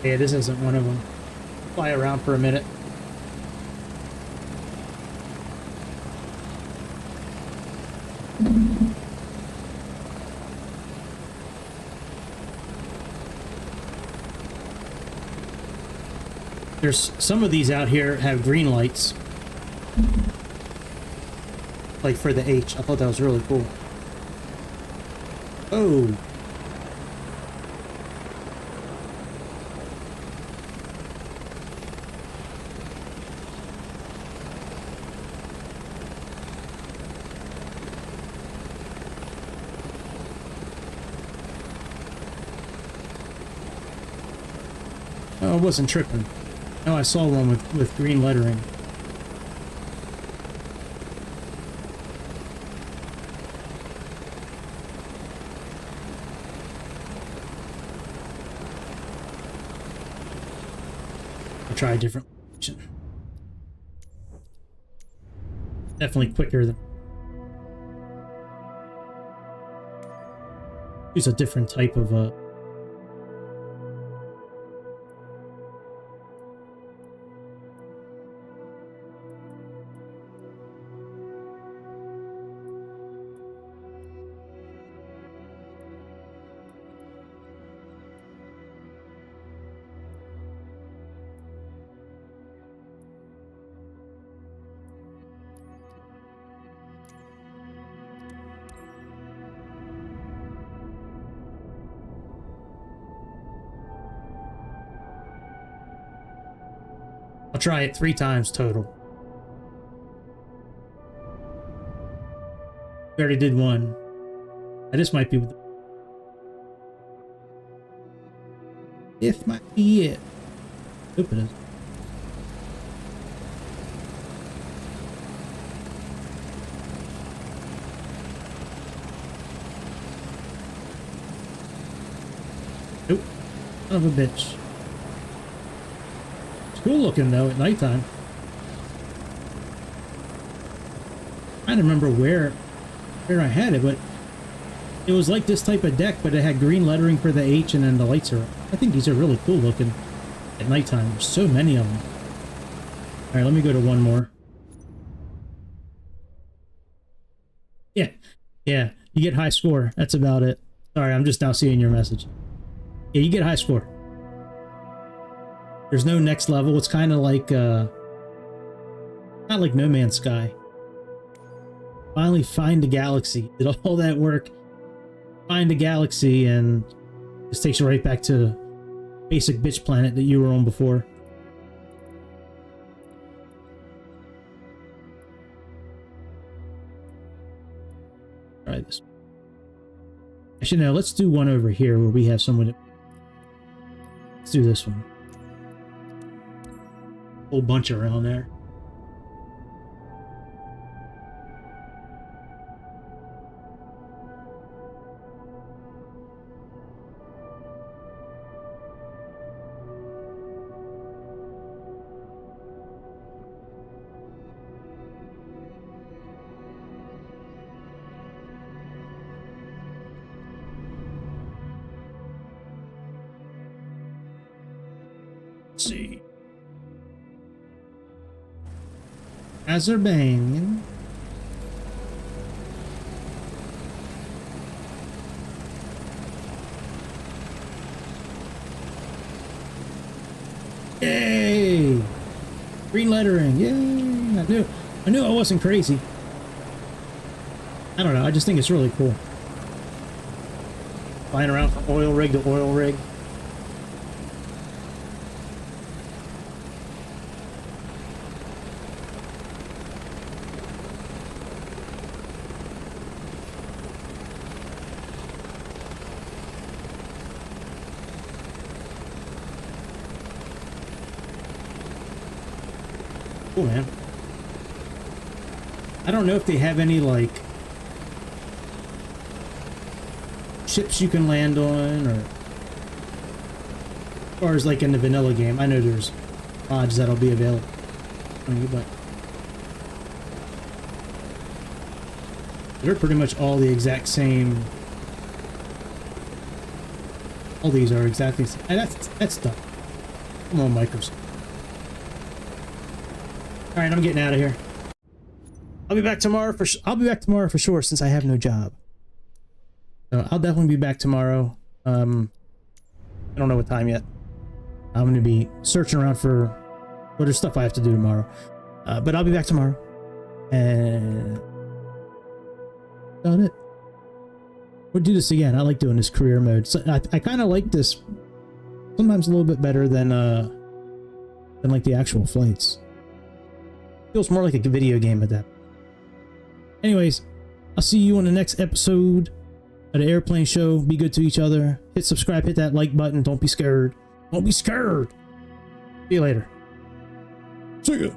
Yeah, this isn't one of them. Fly around for a minute. There's some of these out here have green lights. Like for the H. I thought that was really cool. Oh. I wasn't tripping. No, I saw one with green lettering. I'll try a different option. Definitely quicker than... Use a different type of I'll try it 3 times total. We already did one. This might be... This might be it. Nope, it is. Nope. Son of a bitch. Cool looking though at nighttime. I don't remember where I had it, but it was like this type of deck, but it had green lettering for the H and then the lights are up. I think these are really cool looking at nighttime. There's so many of them. All right, let me go to one more. Yeah, you get high score. That's about it. Sorry, I'm just now seeing your message. Yeah, you get high score. There's no next level. It's kind of like, not like No Man's Sky. Finally find a galaxy. Did all that work. Find a galaxy and just takes you right back to basic bitch planet that you were on before. Try this. Actually, no, let's do one over here where we have someone. Let's do this one. Whole bunch around there. Let's see. Azerbaijan. Yay! Green lettering. Yay! I knew I wasn't crazy. I don't know, I just think it's really cool. Flying around from oil rig to oil rig. Cool, man. I don't know if they have any, like, ships you can land on, or as like in the vanilla game. I know there's mods that'll be available on you, but they're pretty much all the exact same. All these are exactly the same. And that's dumb. Come on, Microsoft. All right, I'm getting out of here. I'll be back tomorrow for sure, since I have no job. So I'll definitely be back tomorrow. I don't know what time yet. I'm going to be searching around for... Well, there's stuff I have to do tomorrow. But I'll be back tomorrow. And... Done it. We'll do this again. I like doing this career mode. So I kind of like this sometimes a little bit better than like the actual flights. Feels more like a video game at that. Anyways, I'll see you on the next episode of the Airplane Show. Be good to each other. Hit subscribe, hit that like button. Don't be scared. Don't be scared. See you later. See ya.